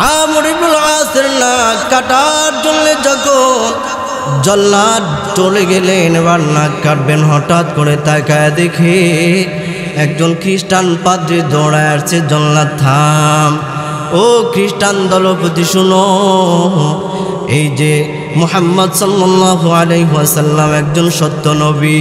আমর ইবনুল আসের নাক কাটার জন্য যখন জল্লাদ চলে গেলেন, এবার নাক কাটবেন, হঠাৎ করে তাকায় দেখে একজন খ্রিস্টান পাদ্রী দৌড়ায় আসছে। জল্লাদ থাম, ও খ্রিস্টান দলপতি শুনো, এই যে মুহাম্মদ সাল্লাল্লাহু আলাইহি ওয়াসাল্লাম একজন সত্য নবী,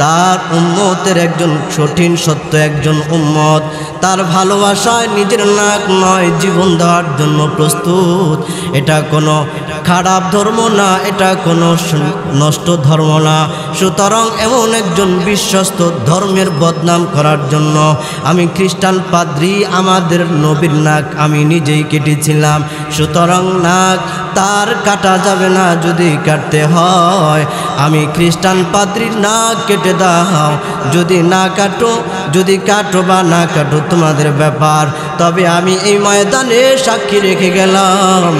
তার উম্মতের একজন কঠিন সত্য একজন উম্মত, তার ভালোবাসায় নিজের নাক নয় জীবন দেওয়ার জন্য প্রস্তুত। এটা কোনো খারাপ ধর্ম না, এটা কোনো নষ্ট ধর্ম না। সুতরাং এমন একজন বিশ্বস্ত ধর্মের বদনাম করার জন্য আমি খ্রিস্টান পাদ্রী আমাদের নবীর নাক আমি নিজেই কেটেছিলাম। সুতরাং নাক তার কাটা যাবে না, যদি কাটতে হয় আমি খ্রিস্টান পাদ্রীর নাক কেটে দাও। যদি না কাটো, যদি কাটো বা না কাটো তোমাদের ব্যাপার, তবে আমি এই ময়দানে সাক্ষী রেখে গেলাম,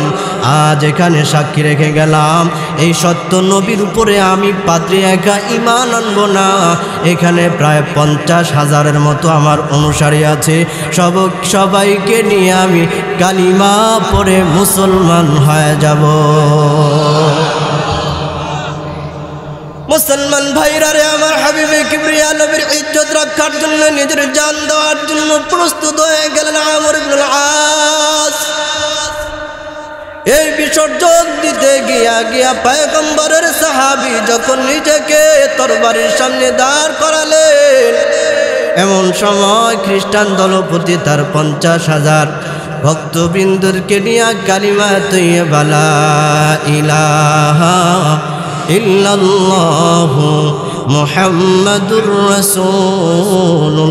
আজ এখানে সাক্ষী রেখে গেলাম, এই সত্য নবীর উপরে আমি পাদ্রী একা ঈমান আনবো না। এখানে প্রায় 50,000-এর মতো আমার অনুসারী আছে, সবাইকে নিয়ে আমি কালিমা পড়ে মুসলমান হয়ে যাব। মুসলমান ভাইরা রে আমার, হাবিবে কিবরিয়া নবীর ইজ্জত রক্ষার জন্য নিজের জান দেওয়ার জন্য প্রস্তুত হয়ে গেলেন আমর ইবনুল আস। এই বিসর্জন দিতে গিয়া পয়গম্বরের সাহাবী যখন নিজেকে তরবারির সামনে দাঁড় করালেন, এমন সময় খ্রিস্টান দলপতি তার 50,000 ভক্তবৃন্দকে নিয়ে কালিমা তৈয়বা লা ইলাহা ইল্লাল্লাহু মুহাম্মাদুর রাসূলুল্লাহ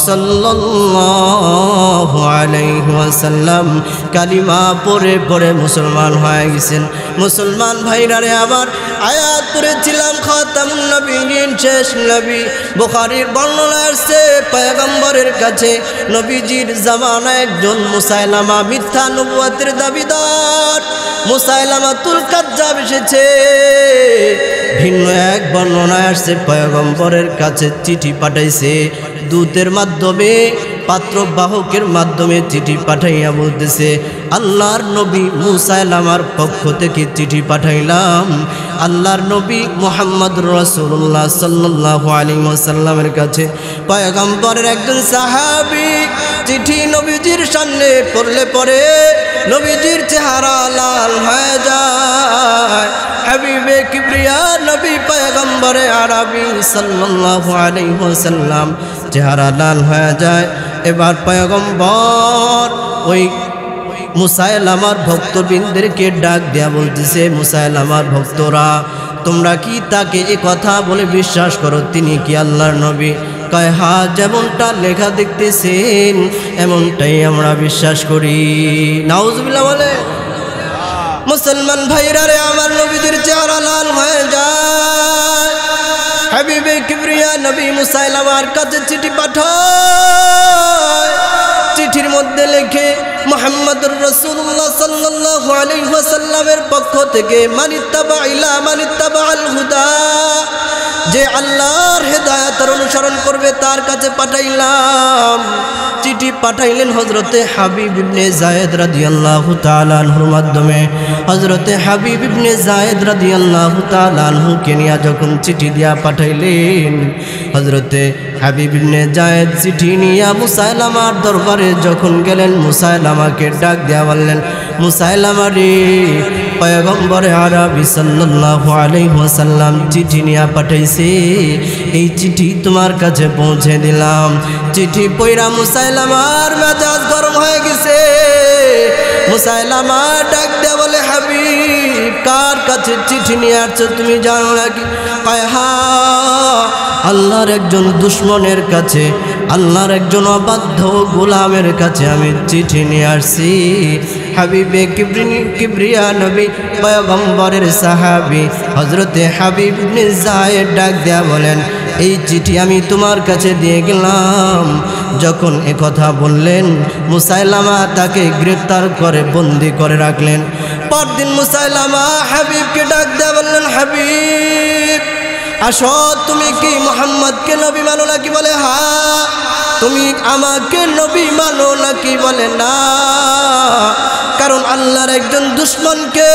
সাল্লাল্লাহু আলাইহি ওয়াসাল্লাম কালিমা পড়ে পড়ে মুসলমান হয়ে গেছেন। মুসলমান ভাইরা রে আমার, আয়াত পড়েছিলাম খাতামুন নবীয়িন, শেষ নবী। বুখারীর বর্ণনা আসছে পয়গম্বরের কাছে নবীজির জামানায় একজন মুসাইলামা মিথ্যা নবুয়তের দাবিদার মুসাইলামাতুল কাজ্জাব এসেছে। ভিন্ন এক বর্ণনায় আসছে পয়গম্বরের কাছে চিঠি পাঠাইছে, দূতের মাধ্যমে পাত্রবাহকের মাধ্যমে চিঠি পাঠাইয়া বলতেছে, আল্লাহর নবী মুসাইলামার পক্ষ থেকে চিঠি পাঠাইলাম আল্লাহর নবী মুহাম্মদুর রাসূলুল্লাহ সাল্লাল্লাহু আলাইহি ওয়াসাল্লামের কাছে। পয়গম্বরের একজন সাহাবী চিঠি নবীজির সামনে পড়লে পরে নবীজির চেহারা লাল হয়ে যায়। হাবিবে কিবরিয়া নবী পয়গম্বরে আরবি সাল্লাল্লাহু আলাইহি ওয়াসাল্লাম চেহারা লাল হয়ে যায়। এবার পয়গম্বর ওই মুসাইলামার ভক্তবৃন্দকে ডাক দেয়া বলতেছে, মুসাইলামার ভক্তরা, তোমরা কি তাকে এ কথা বলে বিশ্বাস করো তিনি কি আল্লাহর নবী? কয় হ্যাঁ, যেমনটা লেখা দেখতেছেন এমনটাই আমরা বিশ্বাস করি। নাউজুবিল্লাহ বলে। মুসলমান ভাইরা রে আমার, নবীজির চেহারা লাল হয়ে যায়। হাবিবে কিবরিয়া নবী মুসাইলামার কাছে চিঠি পাঠায়। চিঠির মধ্যে লেখে মুহাম্মদুর রাসূলুল্লাহ সাল্লাল্লাহু আলাইহি ওয়াসাল্লামের পক্ষ থেকে মানিত্তাবা ইলা মানিত্তাবাল হুদা, যে আল্লাহর হেদায়েতের অনুসরণ করবে তার কাছে পাঠাইলাম। চিঠি পাঠাইলেন হযরতে হাবিব ইবনে যায়েদ রাদিয়াল্লাহু তাআলা আনহুর মাধ্যমে। হযরতে হাবিব ইবনে যায়েদ রাদিয়াল্লাহু তাআলা আনহুকে নিয়ে যখন চিঠি দিয়া পাঠাইলেন, হযরতে হাবিব ইবনে যায়েদ চিঠি নিয়ে মুসাইলামার দরবারে যখন গেলেন, মুসাইলামাকে ডাক দিয়া বললেন, মুসাইলামা রে, পয়গম্বরে আরবি সাল্লাল্লাহু আলাইহি ওয়াসাল্লাম চিঠি নিয়ে পাঠাইছে, এই চিঠি তোমার কাছে পৌঁছে দিলাম। চিঠি পড়া মুসাইলামার মেজাজ গরম হয়ে গেছে। মুসাইলামা ডাক দেয়া বলে, হাবিব, কার কাছে চিঠি নিয়ে আসছো তুমি জানো নাকি? কয় হ্যাঁ, আল্লাহর একজন দুশমনের কাছে, আল্লাহর একজন অবাধ্য গোলামের কাছে আমি চিঠি নিয়ে আসছি। হাবিবে কিবরিয়া নবী পয়গম্বরের সাহাবী হযরতে হাবিব ইবনে যায়েদ ডাক দেয়া বলেন, এই চিঠি আমি তোমার কাছে দিয়ে গেলাম। যখন এ কথা বললেন, মুসাইলামা তাকে গ্রেফতার করে বন্দী করে রাখলেন। পরদিন মুসাইলামা হাবিবকে ডাক দেয়া বললেন, হাবিব আসো, তুমি কি মুহাম্মদকে নবী মানো নাকি? বলে হ্যাঁ। তুমি আমাকে নবী মানো নাকি? বলে না। আল্লাহর একজন দুশমনকে,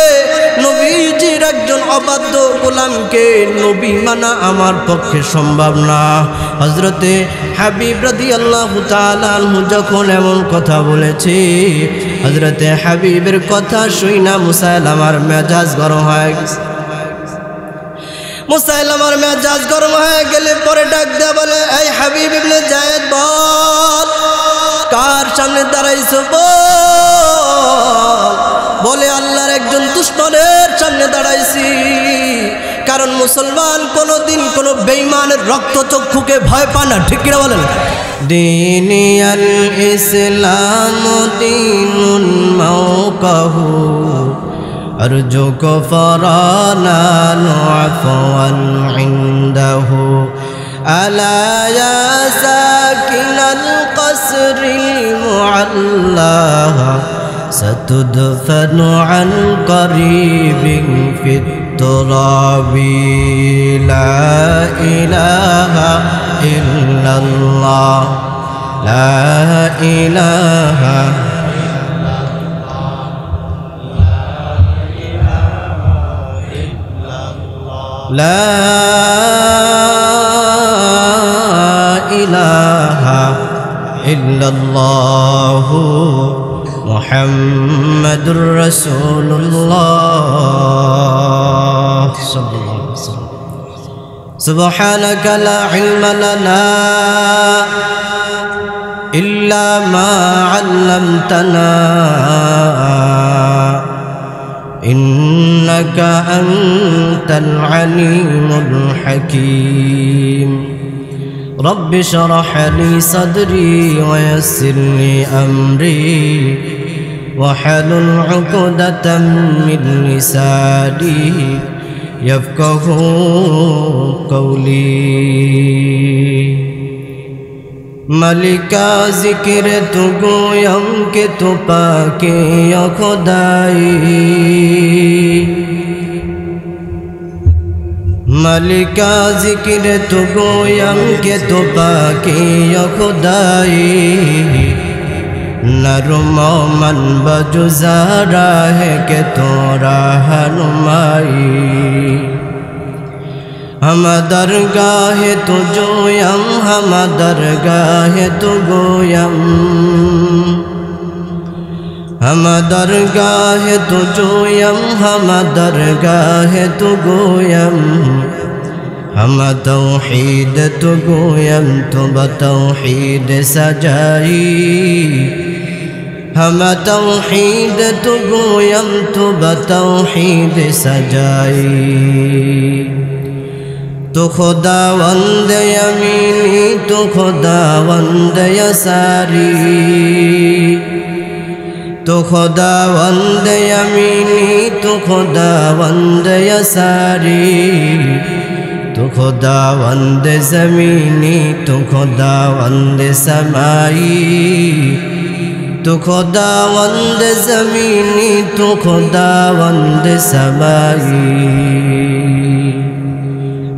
নবীজির একজন অবাধ্য গোলামকে নবী মানা আমার পক্ষে সম্ভব না। হযরতে হাবিব রাদিয়াল্লাহু তাআলা আনহু যখন এমন কথা বলেছে, হযরতে হাবিবের কথা শুইনা মুসাইলামার মেজাজ গরম হয়ে গেছে। মুসাইলামার মেজাজ গরম হয়ে গেলে পরে ডাক দেয়া বলে, এই হাবিব ইবনে যায়েদ বল, কার সামনে দাঁড়াইছো বল। বলে আল্লাহর একজন দুশমনের সামনে দাঁড়াইছি, কারণ মুসলমান কোনোদিন কোনো বেঈমানের রক্তচক্ষুকে ভয় পায় না, ঠিক কিনা বলেন? দীনিয়াল ইসলাম দীনুন মাওকাহু أرجو كفرانا عفوا عنده ألا يا ساكن القصر المعلى ستدفن عن قريب في التراب لا إله إلا الله لا إله لا إله إلا الله محمد رسول الله صلى الله عليه وسلم سبحانك لا علم لنا إلا ما علمتنا إنك أنت العليم الحكيم رب اشرح لي صدري ويسر لي أمري واحلل عقدة من لساني يفقه قولي ملکا ذکر تو گویم کہ تو پاکی یا خدائی ملکا ذکر تو گویم کہ تو پاکی یا خدائی نرم و من بجزارا ہے کہ تو راہ نمائی ہم درگاہ تو جویم ہم درگاہ تو گویم ہم درگاہ تو جویم ہم درگاہ تو گویم ہم توحید تو گویم تو بتوحید سجائی ہم توحید تو گویم تو بتوحید سجائی تو خداوند یمینی تو خداوند یساری تو خداوند یمینی تو خداوند یساری تو خداوند زمینی تو خداوند سمائی تو خداوند زمینی تو خداوند سمائی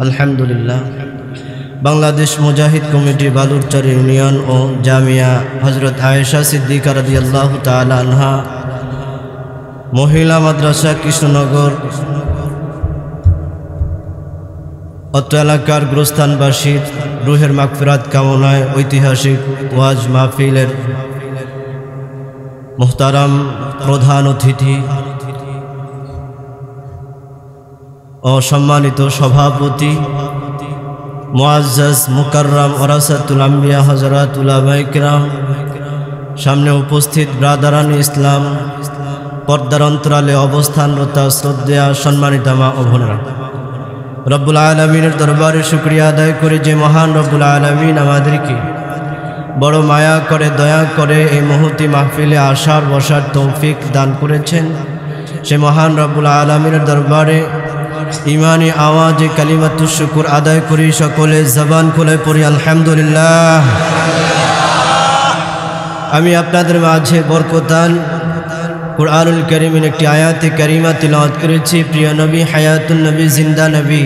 আলহামদুলিল্লাহ। বাংলাদেশ মুজাহিদ কমিটি বালুরচর ইউনিয়ন ও জামিয়া হযরত আয়েশা সিদ্দিকা রাদিয়াল্লাহু তাআলা আনহা মহিলা মাদ্রাসা কৃষ্ণনগর অত্র এলাকার গুরুস্থানবাসীর রুহের মাগফিরাত কামনায় ঐতিহাসিক ওয়াজ মাহফিলের মুহতারাম প্রধান অতিথি ও সম্মানিত সভাপতি মুআজ্জাজ মুকাররম ওরাসাতুল আম্বিয়া হযরতুল উলামায়ে কিরাম, সামনে উপস্থিত ব্রাদারান ইসলাম, পর্দার অন্তরালে অবস্থানরত শ্রদ্ধেয়া সম্মানিত মা ও বোনেরা, রব্বুল আলামিনের দরবারে শুকরিয়া আদায় করে যে মহান রব্বুল আলামিন আমাদেরকে বড় মায়া করে দয়া করে এই মুহূর্তে মাহফিলে আসার বসার তৌফিক দান করেছেন, সে মহান রব্বুল আলামিনের দরবারে ইমানি আওয়াজে কালিমাতুশ শুকর আদায় করি। সকলে জবান খুলে পড়ি আলহামদুলিল্লাহ। আমি আপনাদের মাঝে বরকতান কুরআনুল কারীমের একটি আয়াতে কারিমা তিলাওয়াত করেছি। প্রিয় নবী, হায়াতুন নবী, জিন্দা নবী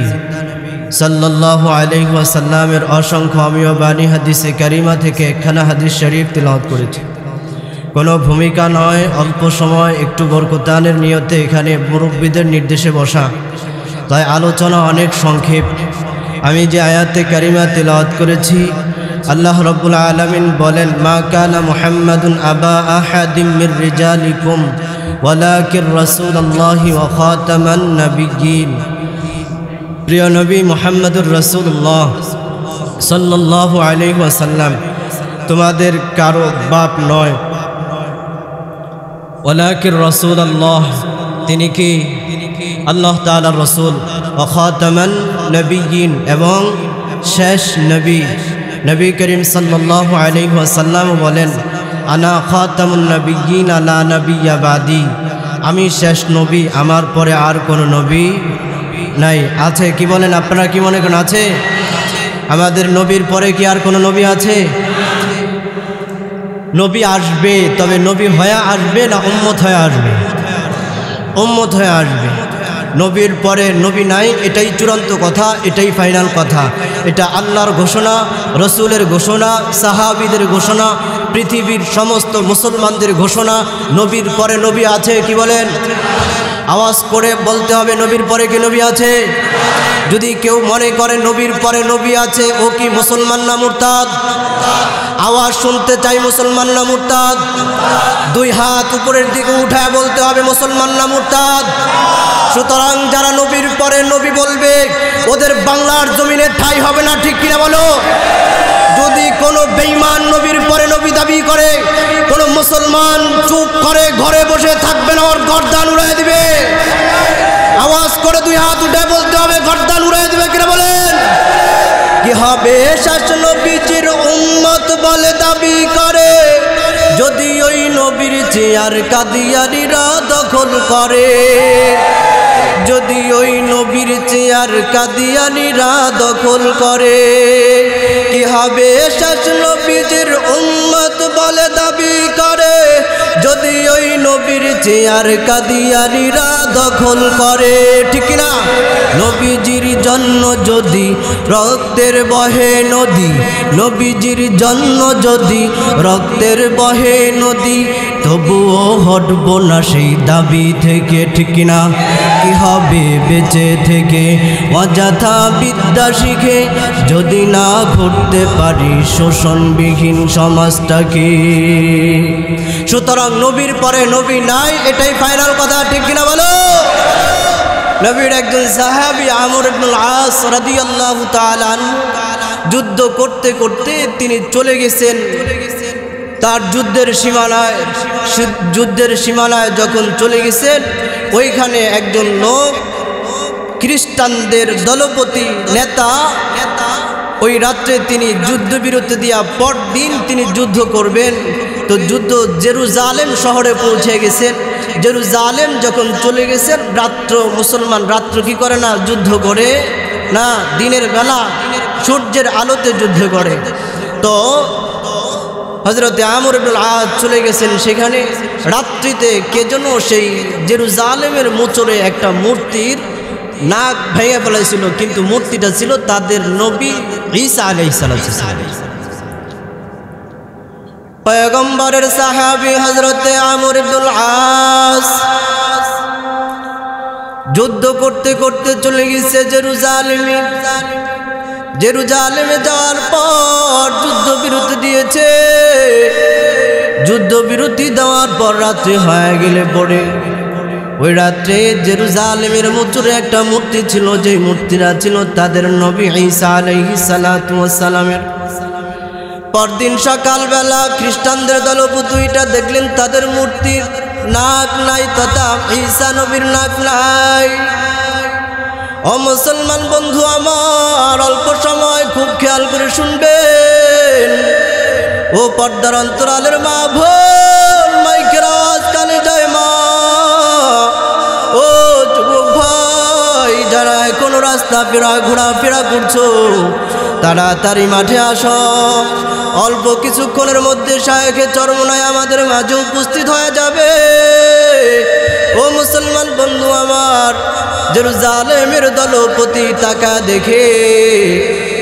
সাল্লাল্লাহু আলাইহি ওয়াসাল্লামের অসংখ্য অমীয় বাণী হাদিসে কারিমা থেকে একখানা হাদিস শরীফ তিলাওয়াত করেছি। কোনো ভূমিকা নয়, অল্প সময় একটু বরকতানের নিয়তে এখানে মুরব্বীদের নির্দেশে বসা, তাই আলোচনা অনেক সংক্ষেপ। আমি যে আয়াতে কারিমা তিলাওয়াত করেছি, আল্লাহ রাব্বুল আলামিন বলেন, মা কানা মুহাম্মাদুন আবা আহাদিম মির রিজালিকুম ওয়ালাকিন রাসূলুল্লাহি ওয়া খাতামান নাবিয়্যিন। প্রিয় নবী মুহাম্মদুর রাসূলুল্লাহ সাল্লাল্লাহু আলাইহি ওয়াসাল্লাম তোমাদের কারো বাপ নয়, ওয়ালাকিন রাসূলুল্লাহ, তিনি কি? আল্লাহ তাআলার রাসূল, ওয়া খাতামান নাবিয়্যিন, এবং শেষ নবী। নবী করিম সাল্লাল্লাহু আলাইহি ওয়াসাল্লাম বলেন, আনা খাতামুন নাবিয়্যিন লা নাবিয়্যা বাদি, আমি শেষ নবী, আমার পরে আর কোনো নবী নাই। আছে কি বলেন? আপনারা কি মনে করেন আছে? আমাদের নবীর পরে কি আর কোনো নবী আছে? নবী আসবে, তবে নবী হয়ে আসবে না উম্মত হয়ে আসবে? উম্মত হয়ে আসবে। নবীর পরে নবী নাই, এটাই চূড়ান্ত কথা, এটাই ফাইনাল কথা। এটা আল্লাহর ঘোষণা, রসুলের ঘোষণা, সাহাবীদের ঘোষণা, পৃথিবীর সমস্ত মুসলমানদের ঘোষণা। নবীর পরে নবী আছে, কি বলেন? আওয়াজ করে বলতে হবে, নবীর পরে কি নবী আছে? যদি কেউ মনে করে নবীর পরে নবী আছে, ও কি মুসলমান না মুরতাদ? আওয়াজ শুনতে চাই, মুসলমান না মুরতাদ? দুই হাত উপরের দিকে উঠায় বলতে হবে, মুসলমান না মুরতাদ? সুতরাং যারা নবীর পরে নবী বলবে, ওদের বাংলার জমিনে ঠাঁই হবে না, ঠিক কিনা বলো? যদি কোনো বেঈমান নবীর পরে নবী দাবি করে, কোনো মুসলমান চুপ করে ঘরে বসে থাকবে না, ওর গর্দান উড়াই দিবে। আওয়াজ করে দুই হাত উঠে বলতে হবে, গর্দান উড়াই দিবে, কিনা বলেন? কি হবে শেষ নবীজির উম্মত বলে দাবি করে, যদি ওই নবীর চেয়ার কাদিয়ানীরা দখল করে, যদি ওই নবীর চেয়ার কাদিয়ানীরা দখল করে। কি হবে শেষ নবীজির উম্মত বলে দাবি করে, যদি ওই নবীর চেয়ার কাদিয়ানীরা দখল করে, ঠিক না? নবীজির জন্য যদি রক্তের বহে নদী, নবীজির জন্য যদি রক্তের বহে নদী, তবুও হটব না সেই দাবি থেকে, ঠিক না? কি হবে বেঁচে থেকে অযথা বিদ্যা শিখে, যদি না করতে পারি শোষণবিহীন সমাজটাকে? সুতরাং নবীর পরে নবী নাই, এটাই ফাইনাল কথা, ঠিক কিনা বলো? নবীর একজন সাহাবী আমর ইবনুল আস রাদিয়াল্লাহু তাআলা আনহু যুদ্ধ করতে করতে তিনি চলে গেছেন তার যুদ্ধের সীমানায় যখন চলে গেছেন, ওইখানে একজন লোক, খ্রিস্টানদের দলপতি নেতা, ওই রাত্রে তিনি যুদ্ধবিরতি দিয়া পরদিন তিনি যুদ্ধ করবেন। তো যুদ্ধ জেরুজালেম শহরে পৌঁছে গেছেন। জেরুজালেম যখন চলে গেছেন, রাত্র মুসলমান রাত্র কি করে না, যুদ্ধ করে না, দিনের বেলা সূর্যের আলোতে যুদ্ধ করে। তো হযরতে আমর ইবনুল আস চলে গেছেন সেখানে। রাত্রিতে কে যেন সেই জেরুজালেমের মোচরে একটা মূর্তির নাক ভেঙে ফেলেছিল, কিন্তু মূর্তিটা ছিল তাদের নবী ঈসা আলাইহিস সালাম, পয়গম্বরের সাহাবী হযরতে আমর ইবনুল আস। যুদ্ধ করতে করতে চলে গেছে জেরুজালেমে। জেরুজালেমে যাওয়ার পর যুদ্ধবিরতি দিয়েছে। যুদ্ধবিরতি দেওয়ার পর রাত্রি হয়ে গেলে পরে ওই রাত্রে জেরুজালেমের মোচরে একটা মূর্তি ছিল, যে মূর্তিটা ছিল তাদের নবী ঈসা আলাইহিস সালাতু ওয়াস সালামের। পরদিন সকালবেলা খ্রিস্টানদের দলপতিটা দেখলেন তাদের মূর্তির নাক নাই, তথা ঈসা নবীর নাক নাই। ও মুসলমান বন্ধু আমার, অল্প সময় খুব খেয়াল করে শুনবেন। ও পর্দার অন্তরালের মা বোন, মাইকের আওয়াজ কানে যায় মা। ও যুবক ভাই, যারা এখন রাস্তা ঘোরাফেরা করছো, তাড়াতাড়ি মাঠে আসো। অল্প কিছুক্ষণের মধ্যে শায়েখে চরমনায় আমাদের মাঝে উপস্থিত হয়ে যাবে। ও মুসলমান বন্ধু আমার, জেরুজালেমের দলপতি তাকা দেখে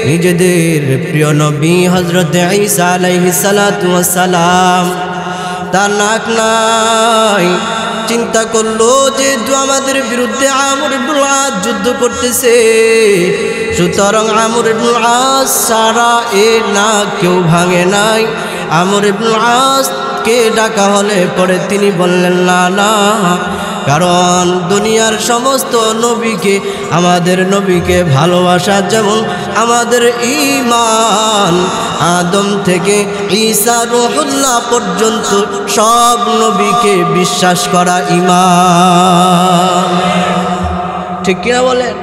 নিজেদের প্রিয় নবী হযরতে ঈসা আলাইহিস সালাতু ওয়াস সালাম তার নাক নাই। চিন্তা করলো যে আমাদের বিরুদ্ধে আমর ইবনুল আস যুদ্ধ করতেছে, সুতরাং আমর ইবনুল আস সারা এ নাক কেউ ভাঙে নাই। আমর ইবনুল আস কে ডাকা হলে পরে তিনি বললেন না না, কারণ দুনিয়ার সমস্ত নবীকে, আমাদের নবীকে ভালোবাসা যেমন আমাদের ঈমান, আদম থেকে ঈসা রূহুল্লাহ পর্যন্ত সব নবীকে বিশ্বাস করা ঈমান। ঠিক কিনা বলেন?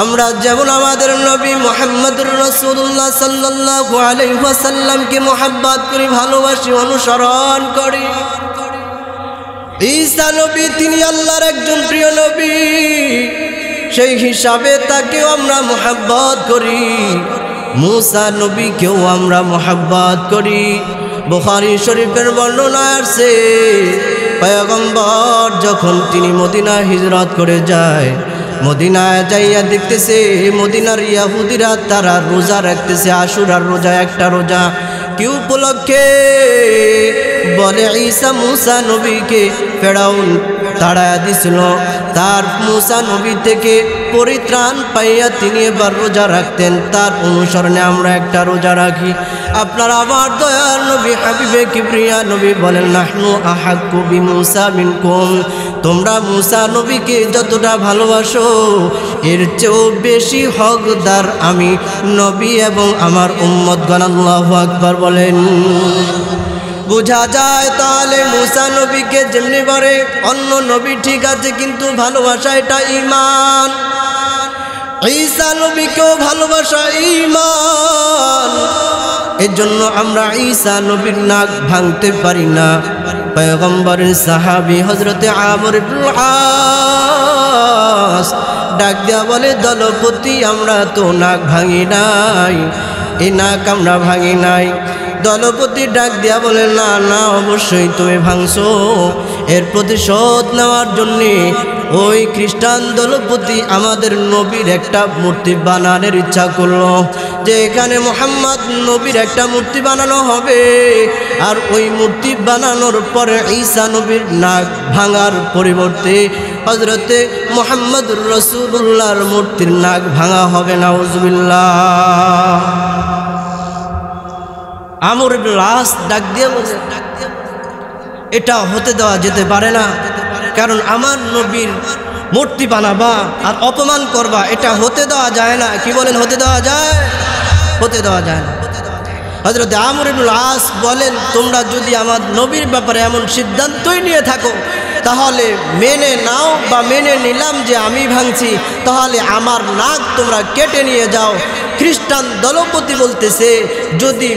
আমরা যেমন আমাদের নবী মুহাম্মদুর রাসূলুল্লাহ সাল্লাল্লাহু আলাইহি ওয়াসাল্লামকে মুহাব্বত করি, ভালোবাসি, অনুসরণ করি। ঈসা নবী তিনি আল্লাহর একজন প্রিয় নবী, সেই হিসাবে তাকেও আমরা মুহাব্বত করি। মুসা নবীকেও আমরা মুহাব্বত করি। বুখারী শরীফের বর্ণনা আছে, পয়গম্বর যখন তিনি মদিনা হিজরত করে যায়, মদিনায় যাইয়া দেখতেছে মদিনার ইহুদিরা তারা রোজা রাখতেছে, আশুরার রোজা, একটা রোজা। কি উপলক্ষে? বলে ঈসা মুসা নবীকে ফেরাউন তাড়ায়া দিছিল, তার মুসা নবী থেকে পরিত্রাণ পাইয়া তিনি এবার রোজা রাখতেন। তার অনুসরণে আমরা একটা রোজা রাখি। আপনার আবার দয়ার নবী হাবিবে কিবরিয়া নবী বলেন, নাহনু আহাক্কু বিমুসা মিনকুম, তোমরা মুসা নবীকে যতটা ভালোবাসো এর চেয়েও বেশি হকদার আমি নবী এবং আমার উম্মতগণ। আল্লাহু আকবার বলেন। বোঝা যায় তাহলে মুসা নবীকে যেমনি করে অন্য নবী ঠিক আছে, কিন্তু ভালোবাসা এটা ঈমান। ঈসা নবীকেও ভালোবাসা ঈমান। এর জন্য আমরা ঈসা নবীর নাক ভাঙতে পারি না। পয়গম্বরের সাহাবী হযরতে আমর ইবনুল আস ডাক দেয়া বলে, দলপতি আমরা তো নাক ভাঙি নাই, এই নাক আমরা ভাঙি নাই। দলপতি ডাক দিয়া বলে, না না, অবশ্যই তুমি ভাঙছো। এর প্রতিশোধ নেওয়ার জন্যে ওই খ্রিস্টান দলপতি আমাদের নবীর একটা মূর্তি বানানোর ইচ্ছা করলো, যে এখানে মুহাম্মদ নবীর একটা মূর্তি বানানো হবে, আর ওই মূর্তি বানানোর পরে ঈসা নবীর নাক ভাঙার পরিবর্তে হযরতে মুহাম্মদুর রাসূলুল্লাহর মূর্তির নাক ভাঙা হবে। নাউযুবিল্লাহ। আমর ইবনুল আস ডাক দিয়ে বলে, এটা হতে দেওয়া যেতে পারে না, কারণ আমার নবীর মূর্তি বানাবা আর অপমান করবা, এটা হতে দেওয়া যায় না। কি বলেন? হতে দেওয়া যায়? হতে দেওয়া যায় না। হযরত আমর ইবনুল আস বলেন, তোমরা যদি আমার নবীর ব্যাপারে এমন সিদ্ধান্তই নিয়ে থাকো তাহলে মেনে নাও, বা মেনে নিলাম যে আমি ভাঙছি, তাহলে আমার নাক তোমরা কেটে নিয়ে যাও। খ্রিস্টান দলপতি বলতেছে, যদি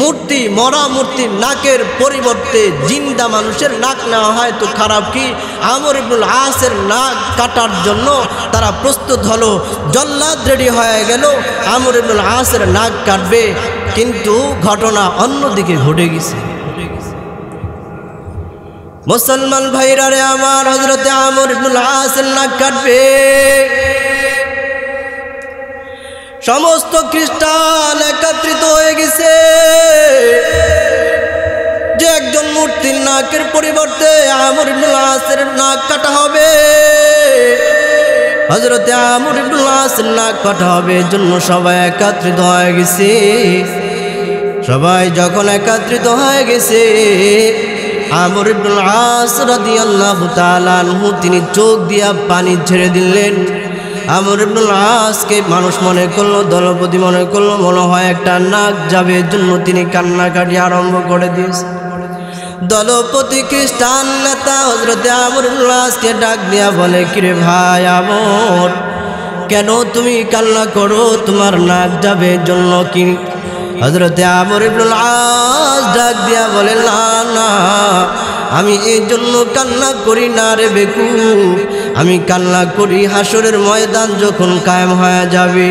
মূর্তি, মরা মূর্তির নাকের পরিবর্তে জিন্দা মানুষের নাক নেওয়া হয় তো খারাপ কি? আমর ইবনুল আসের নাক কাটার জন্য তারা প্রস্তুত হলো, জল্লাদ রেডি হয়ে গেল, আমর ইবনুল আসের নাক কাটবে। কিন্তু ঘটনা অন্যদিকে ঘটে গেছে। মুসলমান ভাইরা রে আমার, হযরতে আমর ইবনুল আসের নাক কাটবে। সমস্ত খ্রিস্টান একত্রিত হয়ে গেছে যে একজন মূর্তির নাকের পরিবর্তে আমর ইবনুল আসের নাক কাটা হবে, হযরতে আমর ইবনুল আসের নাক কাটা হবে। এর জন্য সবাই একত্রিত হয়ে গেছে। সবাই যখন একত্রিত হয়ে গেছে, আমর ইবনুল আস রাদিয়াল্লাহু তাআলা আনহু তিনি চোখ দিয়া পানি ছেড়ে দিলেন। আমর ইবনুল আসকে মানুষ মনে করলো, দলপতি মনে করলো মনে হয় একটা নাক যাবে, এর জন্য তিনি কান্নাকাটি আরম্ভ করে দিয়েছে। দলপতি খ্রিস্টান নেতা হযরতে আমর ইবনুল আসকে ডাক দিয়া বলে, কিরে ভাই আমর, কেন তুমি কান্না করো? তোমার নাক যাবে এর জন্য কি? হযরতে আমর ইবনুল আস ডাক দিয়া বলে, না না, আমি এই জন্য কান্না করি না রে বেকুব, আমি কান্না করি হাসরের ময়দান যখন কায়েম হয়ে যাবে,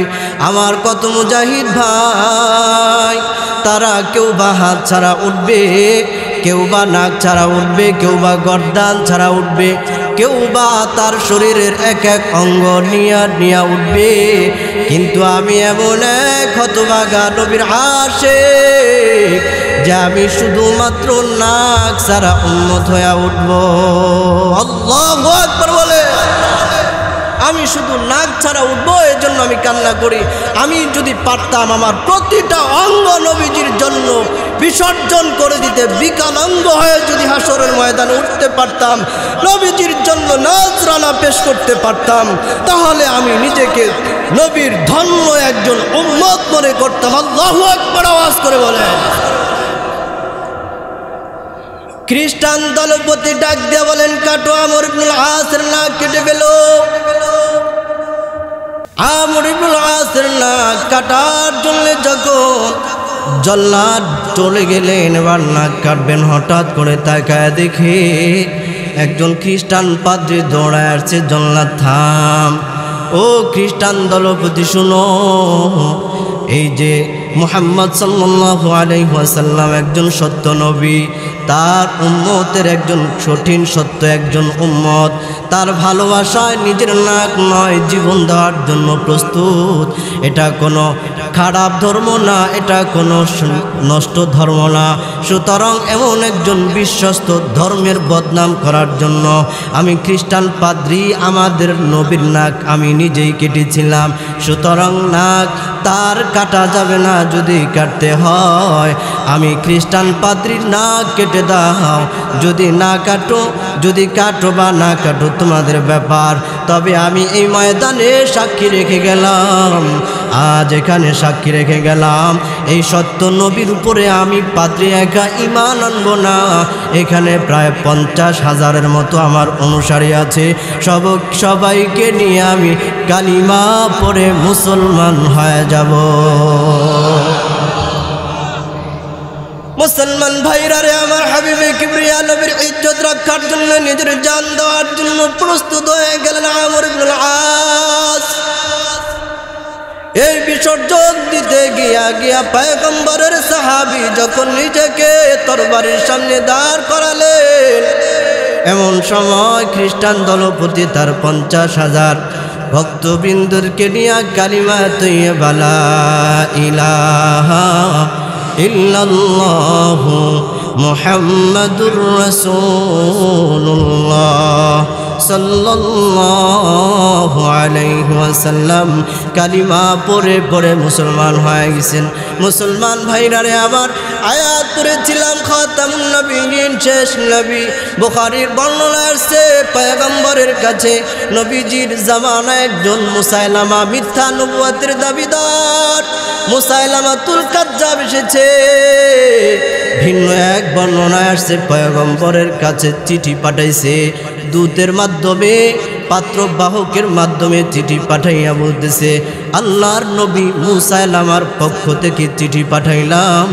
আমার কত মুজাহিদ ভাই তারা কেউ বা হাত ছাড়া উঠবে, কেউ বা নাক ছাড়া উঠবে, কেউ বা গর্দান ছাড়া উঠবে, কেউ বা তার শরীরের এক এক অঙ্গ নিয়া উঠবে। কিন্তু আমি এমন এক হতভাগা নবীর আশিক যে আমি শুধুমাত্র নাক ছাড়া উম্মত হয়ে উঠব। আল্লাহু আকবার বলে। আমি শুধু নাক ছাড়া উঠবো, এই জন্য আমি কান্না করি। আমি যদি পারতাম আমার প্রতিটা অঙ্গ নবীজির জন্য বিসর্জন করে দিতে, বিকলাঙ্গ হয়ে যদি হাসরের ময়দানে উঠতে পারতাম, নবীজির জন্য নজরানা পেশ করতে পারতাম, তাহলে আমি নিজেকে নবীর ধন্য একজন উম্মত মনে করতাম। আল্লাহু আকবার আওয়াজ করে বলে। খ্রিস্টান দলপতি ডাক দিয়ে বলেন, কাটো আমর ইবনুল আসের নাক কেটে ফেল। আমর ইবনুল আসের নাক কাটার জন্য যখন জল্লাদ চলে গেলেন, এবার নাক কাটবেন, হঠাৎ করে তাকায় দেখে একজন খ্রিস্টান পাদ্রী দৌড়ায় আসছে। জল্লাদ থাম, ও খ্রিস্টান দলপতি শুনো, এই যে মুহাম্মদ সাল্লাল্লাহু আলাইহি ওয়াসাল্লাম একজন সত্য নবী, তার উম্মতের একজন কঠিন সত্য একজন উম্মত, তার ভালোবাসায় নিজের নাক নয় জীবন দেওয়ার জন্য প্রস্তুত। এটা কোনো খারাপ ধর্ম না, এটা কোনো নষ্ট ধর্ম না। সুতরাং এমন একজন বিশ্বস্ত ধর্মের বদনাম করার জন্য আমি খ্রিস্টান পাদ্রী আমাদের নবীর নাক আমি নিজেই কেটেছিলাম। সুতরাং নাক তার কাটা যাবে না, যদি কাটতে হয় আমি খ্রিস্টান পাদ্রীর নাক কেটে দাও। যদি না কাটো, যদি কাটো বা না কাটো তোমাদের ব্যাপার, তবে আমি এই ময়দানে সাক্ষী রেখে গেলাম, আজ এখানে সাক্ষী রেখে গেলাম, এই সত্য নবীর উপরে আমি পাদ্রী একা ঈমান আনবো না। এখানে প্রায় 50,000-এর মতো আমার অনুসারী আছে, সবাইকে নিয়ে আমি কালিমা পড়ে মুসলমান হয়ে যাব। মুসলমান ভাইরা রে আমার, হাবিবে কিবরিয়া নবীর ইজ্জত রক্ষার জন্য নিজের জান দেওয়ার জন্য প্রস্তুত হয়ে গেলেন আমর ইবনুল আস। এই বিসর্জন দিতে গিয়া পয়গম্বরের সাহাবী যখন নিজেকে তরবারির সামনে দাঁড় করালেন, এমন সময় খ্রিস্টান দলপতি তার 50,000 ভক্তবৃন্দকে নিয়ে কালিমা তৈয়বা লা ইলাহা ইল্লাল্লাহু মুহাম্মাদুর রাসূলুল্লাহ সাল্লাল্লাহু আলাইহি ওয়াসাল্লাম কালিমা পড়ে পড়ে মুসলমান হয়ে গেছেন। মুসলমান ভাইরা রে আমার, আয়াত পড়েছিলাম খাতামুন নবীয়িন, শেষ নবী। বুখারীর বর্ণনা আসছে পয়গম্বরের কাছে নবীজির জামানায় একজন মুসাইলামা মিথ্যা নবুয়তের দাবিদার মুসাইলামাতুল কাজ্জাব এসেছে। ভিন্ন এক বর্ণনায় আসছে পয়গম্বরের কাছে চিঠি পাঠাইছে, দূতের মাধ্যমে, পাত্রবাহকের মাধ্যমে চিঠি পাঠাইয়া বলতেছে, আল্লাহর নবী মুসাইলামার পক্ষ থেকে চিঠি পাঠাইলাম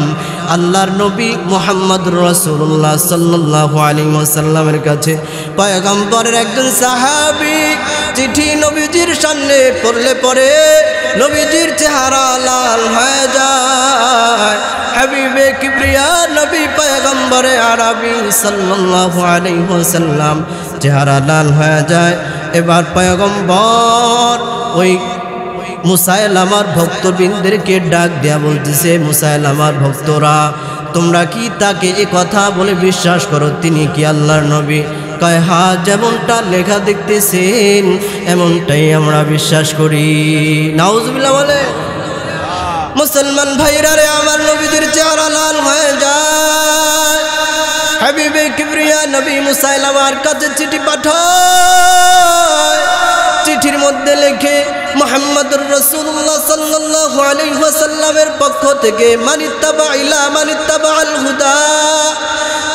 আল্লাহর নবী মুহাম্মদুর রাসূলুল্লাহ সাল্লাল্লাহু আলাইহি ওয়াসাল্লামের কাছে। পয়গম্বরের একজন সাহাবী চিঠি নবীজির সামনে পড়লে পরে নবীজির চেহারা লাল হয়ে যায়। হাবিবে কিবরিয়া নবী পয়গম্বরে আরবি সাল্লাল্লাহু আলাইহি ওয়াসাল্লাম চেহারা লাল হয়ে যায়। এবার পয়গম্বর ওই মুসাইলামার ভক্তবৃন্দকে ডাক দেয়া বলতেছে, মুসাইলামার ভক্তরা, তোমরা কি তাকে এ কথা বলে বিশ্বাস করো তিনি কি আল্লাহর নবী? কয় হ্যাঁ, যেমনটা লেখা দেখতেছেন এমনটাই আমরা বিশ্বাস করি। নাউজুবিল্লাহ বলে। মুসলমান ভাইরা রে আমার, নবীজির চেহারা লাল হয়ে যায়। হাবিবে কিবরিয়া নবী মুসাইলামার কাছে চিঠি পাঠায়। চিঠির মধ্যে লেখে মুহাম্মদুর রাসূলুল্লাহ সাল্লাল্লাহু আলাইহি ওয়াসাল্লামের পক্ষ থেকে মানিত্তাবা ইলা মানিত্তাবাল হুদা,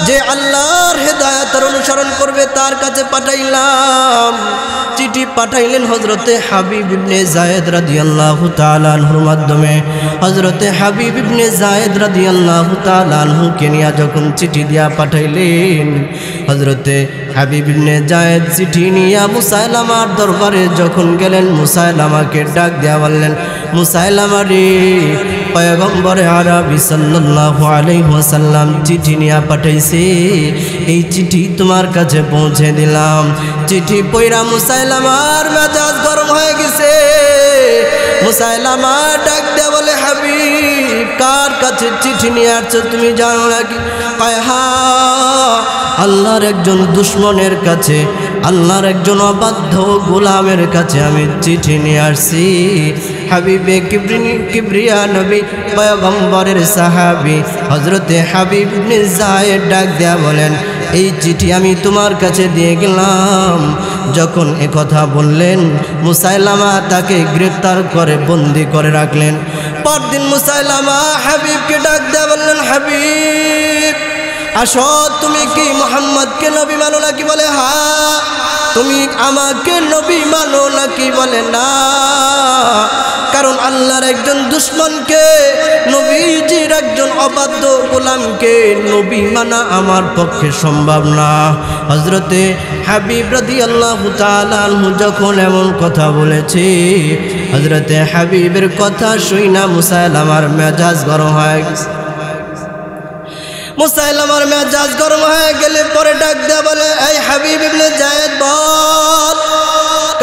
যে আল্লাহর হেদায়েতের অনুসরণ করবে তার কাছে পাঠাইলাম। চিঠি পাঠাইলেন হযরতে হাবিব ইবনে যায়েদ রাদিয়াল্লাহু তাআলা আনহুর মাধ্যমে। হযরতে হাবিব ইবনে যায়েদ রাদিয়াল্লাহু তাআলা আনহুকে নিয়ে যখন চিঠি দিয়া পাঠাইলেন, হযরতে হাবিব ইবনে যায়েদ চিঠি নিয়ে মুসাইলামার দরবারে যখন গেলেন, মুসাইলামাকে ডাক দেয়া বললেন, মুসাইলামা রে, পয়গম্বরে আরবি সাল্লাল্লাহু আলাইহি ওয়াসাল্লাম চিঠি নিয়ে পাঠাইছে, এই চিঠি তোমার কাছে পৌঁছে দিলাম। চিঠি পড়া মুসাইলামার মেজাজ গরম হয়ে গেছে। মুসাইলামা ডাক দে বলে হাবিব কার কাছে চিঠি নিয়ে আসছো তুমি জানো নাকি? কয় হ্যাঁ, আল্লাহর একজন দুশমনের কাছে, আল্লাহর একজন অবাধ্য গোলামের কাছে আমি চিঠি নিয়ে আসছি। হাবিবে কিবরিয়া নবী পয়গম্বরের সাহাবী হযরতে হাবিব ইবনে যায়েদ ডাক দেয়া বলেন, এই চিঠি আমি তোমার কাছে দিয়ে গেলাম। যখন এ কথা বললেন মুসাইলামা তাকে গ্রেফতার করে বন্দি করে রাখলেন। পরদিন মুসাইলামা হাবিবকে ডাক দেয়া বললেন, হাবিব আসো, তুমি কি মুহাম্মদকে নবী মানো নাকি? বলে হ্যাঁ। তুমি আমাকে নবী মানো নাকি? বলে না, কারণ আল্লাহর একজন দুশমনকে, নবীজির একজন অবাধ্য গোলামকে নবী মানা আমার পক্ষে সম্ভব না। হযরতে হাবিব রাদিয়াল্লাহু তাআলা আনহু যখন এমন কথা বলেছে, হযরতে হাবিবের কথা শুইনা মুসাইলামার মেজাজ গরম হয়ে গেছে। মুসাইলামার মেজাজ গরম হয়ে গেলে পরে ডাক দেয়া বলে, এই হাবিব ইবনে যায়েদ বল,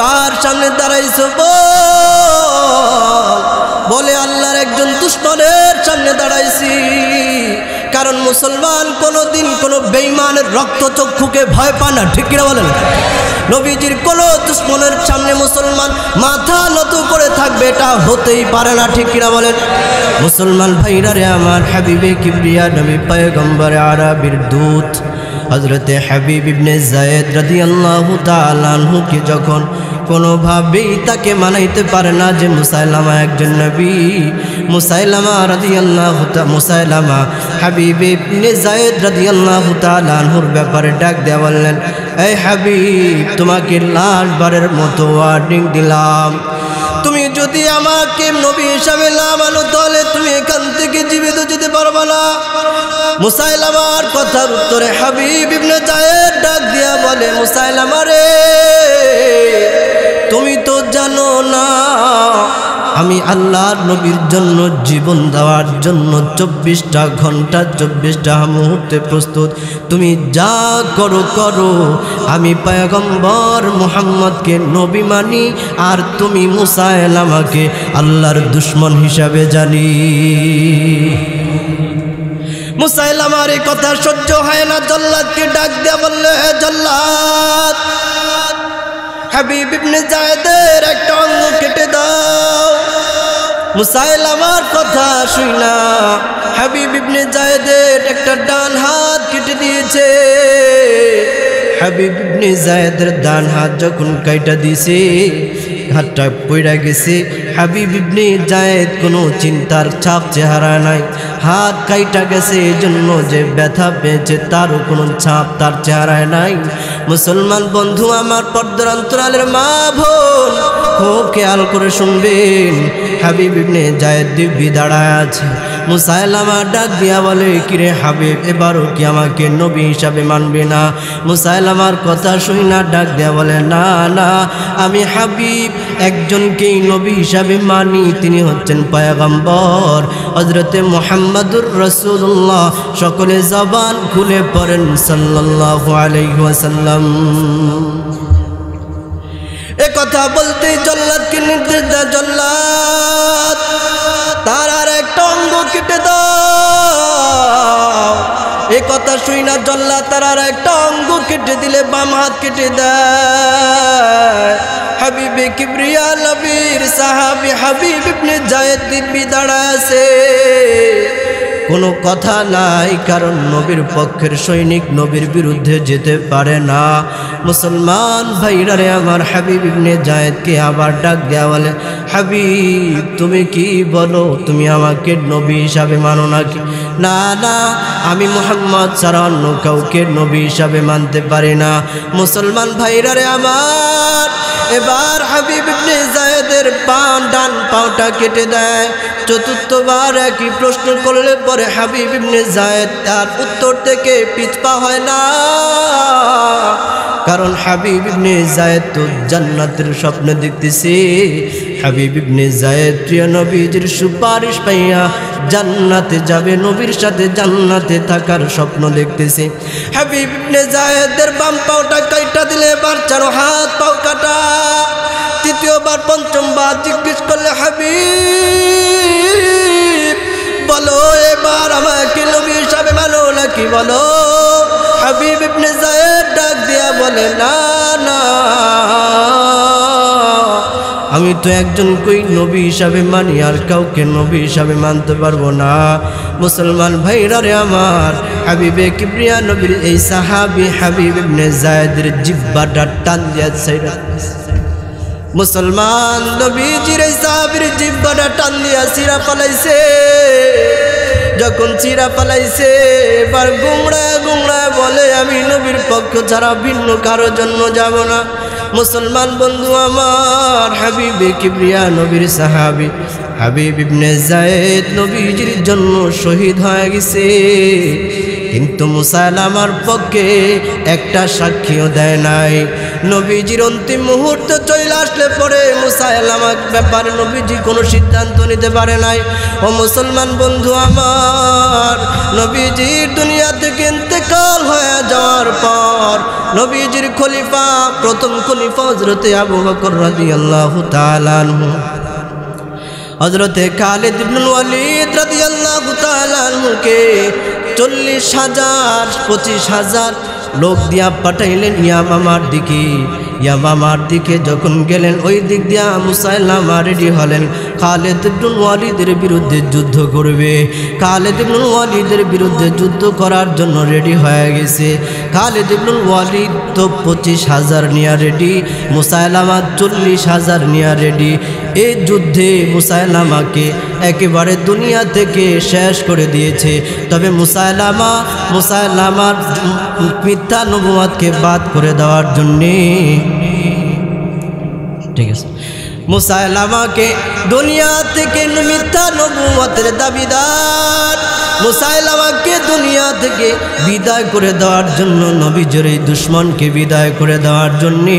কার সামনে দাঁড়াইছো বল। বলে আল্লাহর একজন দুশমনের সামনে দাঁড়াইছি। কারণ মুসলমান কোনোদিন কোনো বেঈমানের রক্তচক্ষুকে ভয় পায় না, ঠিক কিনা বলেন? নবীজির কোনো দুশমনের সামনে মুসলমান মাথা নত করে থাকবে এটা হতেই পারে না, ঠিক কিনা বলেন? মুসলমান ভাইরা রে আমার, হাবিবে কিবরিয়া নবী পয়গম্বর আরবির দূত হযরতে হাবিব ইবনে যায়েদ রাদিয়াল্লাহু তাআলা আনহুকে যখন কোনোভাবেই তাকে মানাইতে পারে না যে মুসাইলামা একজন নবী, মুসাইলামা হাবিব ইবনে যায়েদ রাদিয়াল্লাহু তাআলা আনহুর ব্যাপারে ডাক দেয়া বললেন, এই হাবিব তোমাকে লাস্ট বারের মতো ওয়ার্নিং দিলাম, তুমি যদি আমাকে নবী হিসাবে না মানো তাহলে তুমি এখান থেকে জীবিত যেতে পারবে না। মুসাইলামার কথার উত্তরে হাবিব ইবনে যায়েদ ডাক দিয়া বলে, মুসাইলামা রে, তুমি তো জানো না আমি আল্লাহর নবীর জন্য জীবন দেওয়ার জন্য 24টা ঘন্টা 24টা মুহূর্তে প্রস্তুত। তুমি যা করো করো, আমি পয়গম্বর মুহাম্মদকে নবী মানি, আর তুমি মুসাইলামাকে আল্লাহর দুশমন হিসাবে জানি। মুসাইলামার এই কথা সহ্য হয় না, জল্লাদকে ডাক দিয়া বললে, হে জল্লাদ, হাবিব ইবনে যায়েদের একটা অঙ্গ কেটে দাও। মুসাইলামার কথা শুইনা হাবিব ইবনে যায়েদের একটা ডান হাত কেটে দিয়েছে। হাবিব ইবনে যায়েদের ডান হাত যখন কাইটা দিয়েছে, হাতটা পড়ে গেছে। হাবিব ইবনে যায়েদ কোনো চিন্তার ছাপ চেহারা নাই, হাত কাইটা গেছে এই জন্য যে ব্যথা পেয়েছে তারও কোনো ছাপ তার চেহারায় নাই। মুসলমান বন্ধু আমার, পর্দার অন্তরালের মা বোন, খুব খেয়াল করে শুনবেন। হাবিব ইবনে যায়েদ দিব্যি দাঁড়ায় আছে। মুসাইলামা ডাক দিয়া বলে, কিরে হাবিব, এবারও কি আমাকে নবী হিসাবে মানবে না? মুসাইলামার কথা শুই না ডাক দিয়া বলে, না না, আমি হাবিব একজনকেই নবী হিসাবে মানি, তিনি হচ্ছেন পয়গম্বর হযরতে মুহাম্মদুর রাসূলুল্লাহ। সকলে জবান খুলে পড়েন সাল্লাল্লাহু আলাইহি ওয়াসাল্লাম। এ কথা বলতেই জল্লাদকে নির্দেশ দেয়, জল্লাদ তার আর একটা অঙ্গ কেটে দাও। এ কথা শুই না জল্লাদ তার আর একটা অঙ্গ কেটে দিলে বাম হাত কেটে দেয়। হাবিবে কিবরিয়া নবীর সাহাবী হাবিব ইবনে যায়েদ দিব্যি দাঁড়ায় আছে, কোনো কথা নাই, কারণ নবীর পক্ষের সৈনিক নবীর বিরুদ্ধে যেতে পারে না। মুসলমান ভাইরা রে আমার, হাবিব ইবনে যায়েদকে আবার ডাক দেয়া বলে, হাবিব তুমি কি বলো, তুমি আমাকে নবী হিসাবে মানো নাকি? না না, আমি মুহাম্মদ ছাড়া অন্য কাউকে নবী হিসাবে মানতে পারি না। মুসলমান ভাইরা রে আমার, এবার হাবিব ইবনে যায়েদের ডান পাওটা কেটে দেয়। চতুর্থবার একই প্রশ্ন করলে পরে হাবিব ইবনে যায়েদ তার উত্তর থেকে পিছপা হয় না, কারণ হাবিব ইবনে যায়েদ তো জান্নাতের স্বপ্ন দেখতেছে। হাবিব ইবনে যায়েদ প্রিয় নবীজির সুপারিশ পাইয়া জান্নাতে যাবে, নবীর সাথে জান্নাতে থাকার স্বপ্ন দেখতেছে। হাবিব ইবনে যায়েদের বাম পাওটা কাইটা দিলে এবার 4 হাত পাও কাটা। দ্বিতীয়বার পঞ্চমবার জিজ্ঞেস করলে হাবিব বলো এবার আমাকে নবী হিসাবে মানো নাকি বলো। হাবিব ইবনে যায়েদ ডাক দিয়া বলে না না, আমি তো একজন কই নবী হিসাবে মানি, আর কাউকে নবী হিসাবে মানতে পারবো না। মুসলমান ভাইরা রে আমার, হাবিবে কিবরিয়া নবীর এই সাহাবী হাবিব ইবনে যায়েদের জিহ্বাটা টান দিয়া ছাইরা, মুসলমান নবীজির এই সাহাবীর জিহ্বাটা টান দিয়া চিরা পালাইছে। যখন চিরা পালাইছে এবার গুমড়ায় গুমড়ায় বলে আমি নবীর পক্ষ ছাড়া ভিন্ন কারোর জন্য যাব না। মুসলমান বন্ধু আমার, হাবিবে কিবরিয়া নবীর সাহাবী হাবিব ইবনে যায়েদ নবীজির জন্য শহীদ হয়ে গেছে, কিন্তু মুসাইলামার পক্ষে একটা সাক্ষীও দেয় নাই। নবীজির অন্তিম মুহূর্তে চলে আসলে পরে মুসাইলামার ব্যাপারে নবীজি কোনো সিদ্ধান্ত নিতে পারে নাই। ও মুসলমান বন্ধু আমার, নবীজির দুনিয়া থেকে ইন্তেকাল হয়ে যাওয়ার পর নবীজির খলিফা, প্রথম খলিফা হযরতে আবু বকর রাদিয়াল্লাহু তাআলা আনহু, হযরতে খালিদ ইবনুল ওয়ালিদ রাদিয়াল্লাহু তাআলা আনহুকে 40,000 25,000 লোক দিয়া পাঠাইলেন ইয়ামামার দিকে। ইয়ামামার দিকে যখন গেলেন ওই দিক দিয়া মুসাইলামা রেডি হলেন খালিদ ইবনুল ওয়ালিদের বিরুদ্ধে যুদ্ধ করবে। খালিদ ইবনুল ওয়ালিদের বিরুদ্ধে যুদ্ধ করার জন্য রেডি হয়ে গেছে। খালিদ ইবনুল ওয়ালিদ তো 25,000 নিয়ে রেডি, মুসাইলামা 40,000 নিয়ে রেডি। এই যুদ্ধে মুসাইলামাকে একেবারে দুনিয়া থেকে শেষ করে দিয়েছে। তবে মুসাইলামার মিথ্যা নবুয়তকে বাদ করে দেওয়ার জন্যে, ঠিক আছে, মুসাইলামাকে দুনিয়া থেকে মিথ্যা নবুয়তের দাবিদার মুসাইলামাকে দুনিয়া থেকে বিদায় করে দেওয়ার জন্য, নবীজির এই দুশ্মনকে বিদায় করে দেওয়ার জন্যে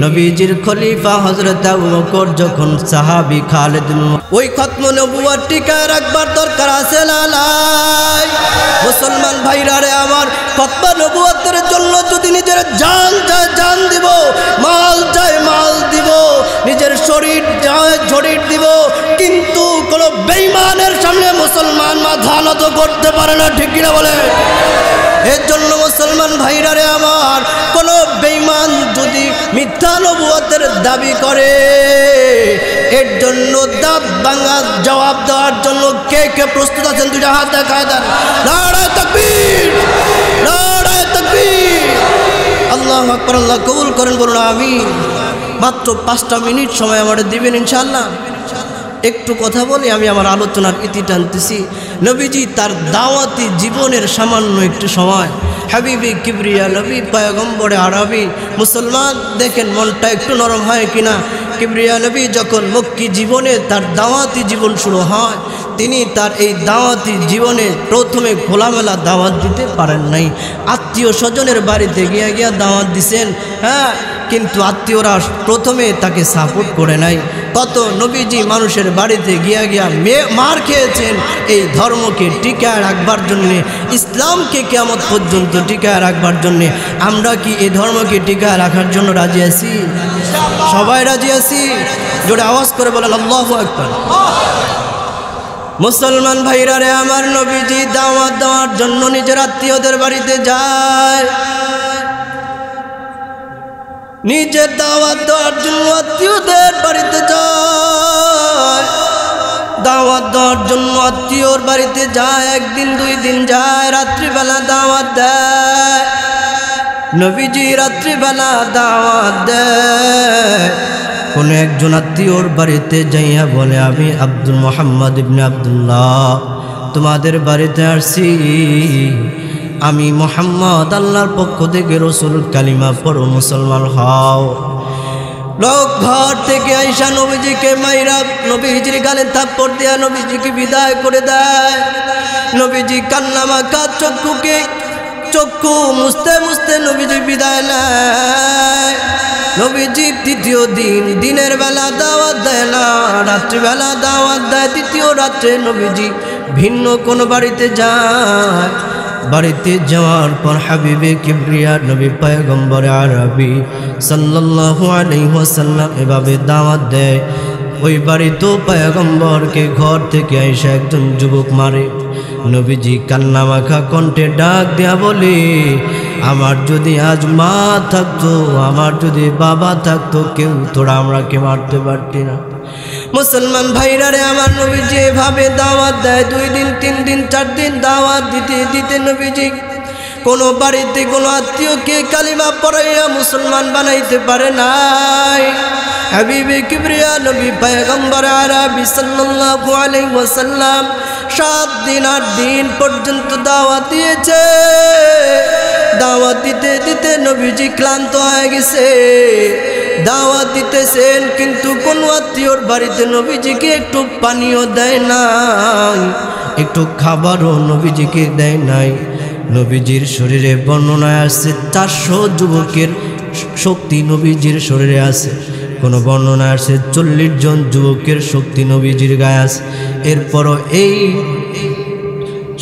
নবীজির খলিফা হযরত আবু বকর যখন সাহাবী খালিদ ওই খতম নবুয়ত টিকায় রাখবার দরকার আছে না নাই? মুসলমান ভাইরা রে আমার, খতম নবুয়তের জন্য যদি নিজের জান চায় জান দিব, মাল চায় মাল দিব, নিজের শরীর চায় শরীর দিব, কিন্তু কোন বেঈমানের সামনে মুসলমান মাথা নত করতে পারে না, ঠিক কিনা বলে? এর জন্য মুসলমান ভাইরা রে আমার, কোন বেঈমান যদি মিথ্যা নবুয়তের দাবি করে, এর জন্য দাঁত ভাঙা জবাব দেওয়ার জন্য কে কে প্রস্তুত আছেন? দুইটা হাত দেখায় দেন। নারায়ে তাকবীর, নারায়ে তাকবীর, আল্লাহু আকবার। আল্লাহ কবুল করেন, বলুন আমিন। মাত্র 5টা মিনিট সময় আমাদের দিবেন ইনশাআল্লাহ। একটু কথা বলে আমি আমার আলোচনার ইতি টানতেছি। নবীজি তার দাওয়াতি জীবনের সামান্য একটু সময়, হাবিবে কিবরিয়া নবী পয়গম্বরে আরবি, মুসলমান দেখেন মনটা একটু নরম হয় কিনা। কিবরিয়া নবী যখন মক্কি জীবনে তার দাওয়াতি জীবন শুরু হয়, তিনি তার এই দাওয়াতি জীবনে প্রথমে খোলামেলা দাওয়াত দিতে পারেন নাই। আত্মীয় স্বজনের বাড়িতে গিয়া দাওয়াত দিছেন, হ্যাঁ, কিন্তু আত্মীয়রা প্রথমে তাকে সাপোর্ট করে নাই। কত নবীজি মানুষের বাড়িতে গিয়া মার খেয়েছেন এই ধর্মকে টিকায় রাখবার জন্যে, ইসলামকে কিয়ামত পর্যন্ত টিকায় রাখবার জন্যে। আমরা কি এই ধর্মকে টিকায় রাখার জন্য রাজি আছি? সবাই রাজি আছি? জোরে আওয়াজ করে বলেন আল্লাহু আকবার। মুসলমান ভাইরা রে আমার, নবীজি দাওয়াত দেওয়ার জন্য নিজের আত্মীয়দের বাড়িতে যায়, নিজের দাওয়াত দেওয়ার জন্য আত্মীয়দের বাড়িতে যায়, দাওয়াত দেওয়ার জন্য আত্মীয়র বাড়িতে যায়। একদিন 2 দিন যায়, রাত্রিবেলা দাওয়াত দেয়। নবীজি রাত্রিবেলা দাওয়াত দেয়। কোন একজন আত্মীয়র বাড়িতে যাইয়া বলে, আমি আব্দুল মুহাম্মদ ইবনে আব্দুল্লাহ তোমাদের বাড়িতে আসছি, আমি মুহাম্মদ আল্লাহর পক্ষ থেকে রসুল, কালিমা পড়ো, মুসলমান হও। লোক ঘর থেকে আইসা নবীজিকে মাইরা নবীজির গালে থাপ্পড় দিয়া নবীজিকে বিদায় করে দেয়। নবীজি কান্নামাখা চক্ষু মুছতে মুছতে নবীজি বিদায় নেয়। নবীজি দ্বিতীয় দিনের বেলা দাওয়াত দেয় না, রাত্রিবেলা দাওয়াত দেয়। দ্বিতীয় রাত্রে নবীজি ভিন্ন কোন বাড়িতে যায়। বাড়িতে যাওয়ার পর হাবিবে কিবরিয়া নবী পয়গম্বর আরবি সাল্লাল্লাহু আলাইহি ওয়াসাল্লাম এভাবে দাওয়াত দেয়। ওই বাড়িতেও পয়গম্বরকে ঘর থেকে আইসা একজন যুবক মারে। নবীজি কান্নামাখা কণ্ঠে ডাক দেয়া বলে, আমার যদি আজ মা থাকতো, আমার যদি বাবা থাকতো, কেউ তোরা আমরাকে মারতে পারতি না। মুসলমান ভাইরা রে, আমার নবীজি এভাবে দাওয়াত দেয়। 2 দিন 3 দিন 4 দিন দাওয়াত দিতে দিতে নবীজি কোনো বাড়িতে কোনো আত্মীয়কে কালিমা পড়াইয়া মুসলমান বানাইতে পারে নাই। হাবিবে কিবরিয়া নবী পয়গম্বর আরবি সাল্লাল্লাহু আলাইহি ওয়াসাল্লাম 7 দিন 8 দিন পর্যন্ত দাওয়াত দিয়েছে। দাওয়াত দিতে দিতে নবীজি ক্লান্ত হয়ে গেছে। দাওয়াত দিতেছেন কিন্তু কোন আত্মীয়র বাড়িতে নবীজিকে একটু পানিও দেয় নাই, একটু খাবারও নবীজিকে দেয় নাই। নবীজির শরীরে বর্ণনায় আসছে 400 যুবকের শক্তি নবীজির শরীরে আছে। কোনো বর্ণনায় আসছে 40 জন যুবকের শক্তি নবীজির গায়ে আছে। এরপরও এই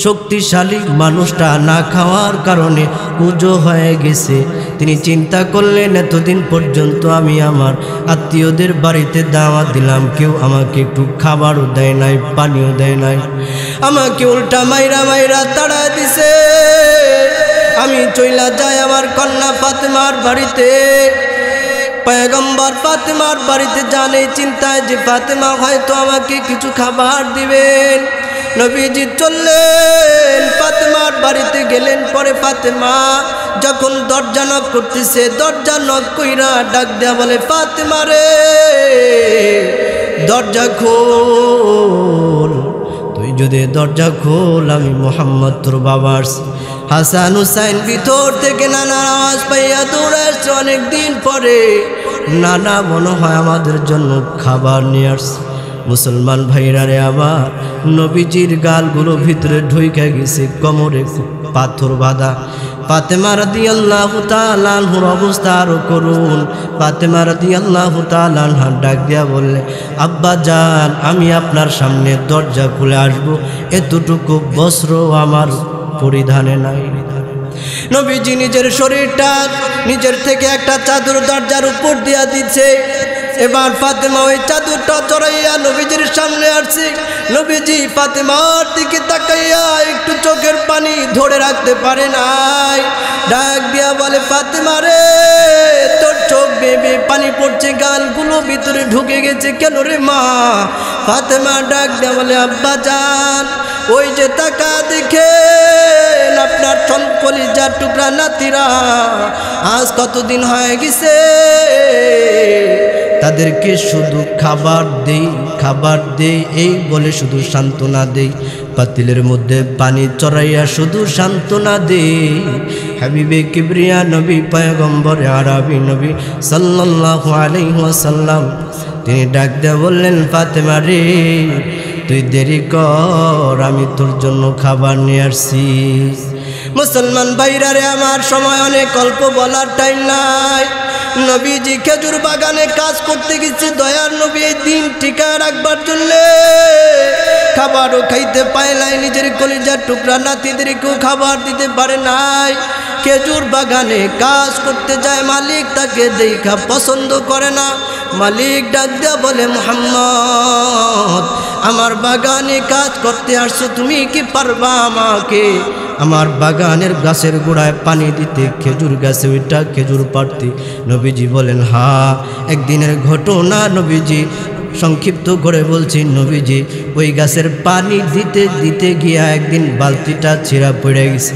শক্তিশালী মানুষটা না খাওয়ার কারণে উজো হয়ে গেছে। তিনি চিন্তা করলেন, এতদিন পর্যন্ত আমি আমার আত্মীয়দের বাড়িতে দাওয়াত দিলাম, কেউ আমাকে একটু খাবারও দেয় নাই, পানিও দেয় নাই, আমাকে উল্টা মাইরা মাইরা তাড়া দিছে। আমি চইলা যাই আমার কন্যা ফাতেমার বাড়িতে। পয়গম্বর ফাতেমার বাড়িতে জানে চিন্তায় যে ফাতেমা হয়তো আমাকে কিছু খাবার দিবেন। নবীজি চললেন, ফাতেমার বাড়িতে গেলেন। পরে ফাতেমা যখন দরজা নক করতেছে, দরজা নক কইরা ডাক দেয়া বলে, ফাতেমা রে দরজা খোল, তুই যদি দরজা খোল আমি মোহাম্মদ তোর বাবা। হাসান হুসাইন ভিতর থেকে নানার আওয়াজ পাইয়া দৌড়ে আসছে। অনেকদিন পরে নানা মনে হয় আমাদের জন্য খাবার নিয়ে আসছে। মুসলমান ভাইরা রে, আবার নবীজির গালগুলো ভিতরে ঢুইকা গেছে, কোমরে পাথর বাঁধা। ফাতেমা রাদিয়াল্লাহু তাআলা আনহার অবস্থা আরো করুন। ফাতেমা রাদিয়াল্লাহু তাআলা আনহা ডাক দিয়া বললে, আব্বা জান, আমি আপনার সামনে দরজা খুলে আসবো, এতটুকু বস্ত্র আমার পরিধানে নাই। নবীজি নিজের শরীরটা নিজের থেকে একটা চাদর দরজার উপর দিয়া দিচ্ছে। এবার ফাতেমা ওই চাদরটা চড়াইয়া নবীজির সামনে আসছে। নবীজি ফাতেমার দিকে তাকাইয়া একটু চোখের পানি ধরে রাখতে পারে নাই। ডাক দিয়া বলে, ফাতেমা রে তোর চোখ বেবে পানি পড়ছে, গালগুলো ভিতরে ঢুকে গেছে কেন রে মা? ফাতেমা ডাক দিয়া বলে, আব্বা জান, ওই যে তাকা দেখে আপনার কলিজার টুকরা নাতিরা আজ কতদিন হয়ে গেছে, তাদেরকে শুধু খাবার দেই খাবার দেই এই বলে শুধু সান্ত্বনা দেই, পাতিলের মধ্যে পানি চড়াইয়া শুধু সান্ত্বনা দেই। হাবিবে কিবরিয়া নবী পয়গম্বর আরবি নবী সাল্লাল্লাহু আলাইহি ওয়াসাল্লাম তিনি ডাক দিয়ে বললেন, ফাতেমা রে তুই দেরি কর, আমি তোর জন্য খাবার নিয়ে আসছি। মুসলমান ভাইরা রে, আমার সময় অনেক অল্প, বলার টাইম নাই। নবীজি খেজুর বাগানে কাজ করতে গেছে। দয়ার নবী এই দিন টিকায় রাখবার জন্য খাবারও খাইতে পায় নাই, নিজের কলিজার টুকরা নাতিদেরকেও খাবার দিতে পারে নাই। খেজুর বাগানে কাজ করতে যায়, মালিক তাকে দেখা পছন্দ করে না। মালিক ডাক দেয়া বলে, মুহাম্মদ, আমার বাগানে কাজ করতে আসছো, তুমি কি পারবা আমাকে আমার বাগানের গাছের গোড়ায় পানি দিতে, খেজুর গাছে ওইটা খেজুর পাড়তে? নবীজি বলেন, হ্যাঁ। একদিনের ঘটনা নবীজি সংক্ষিপ্ত করে বলছি। নবীজি ওই গাছের পানি দিতে দিতে গিয়া একদিন বালতিটা ছিঁড়া পড়ে গেছে।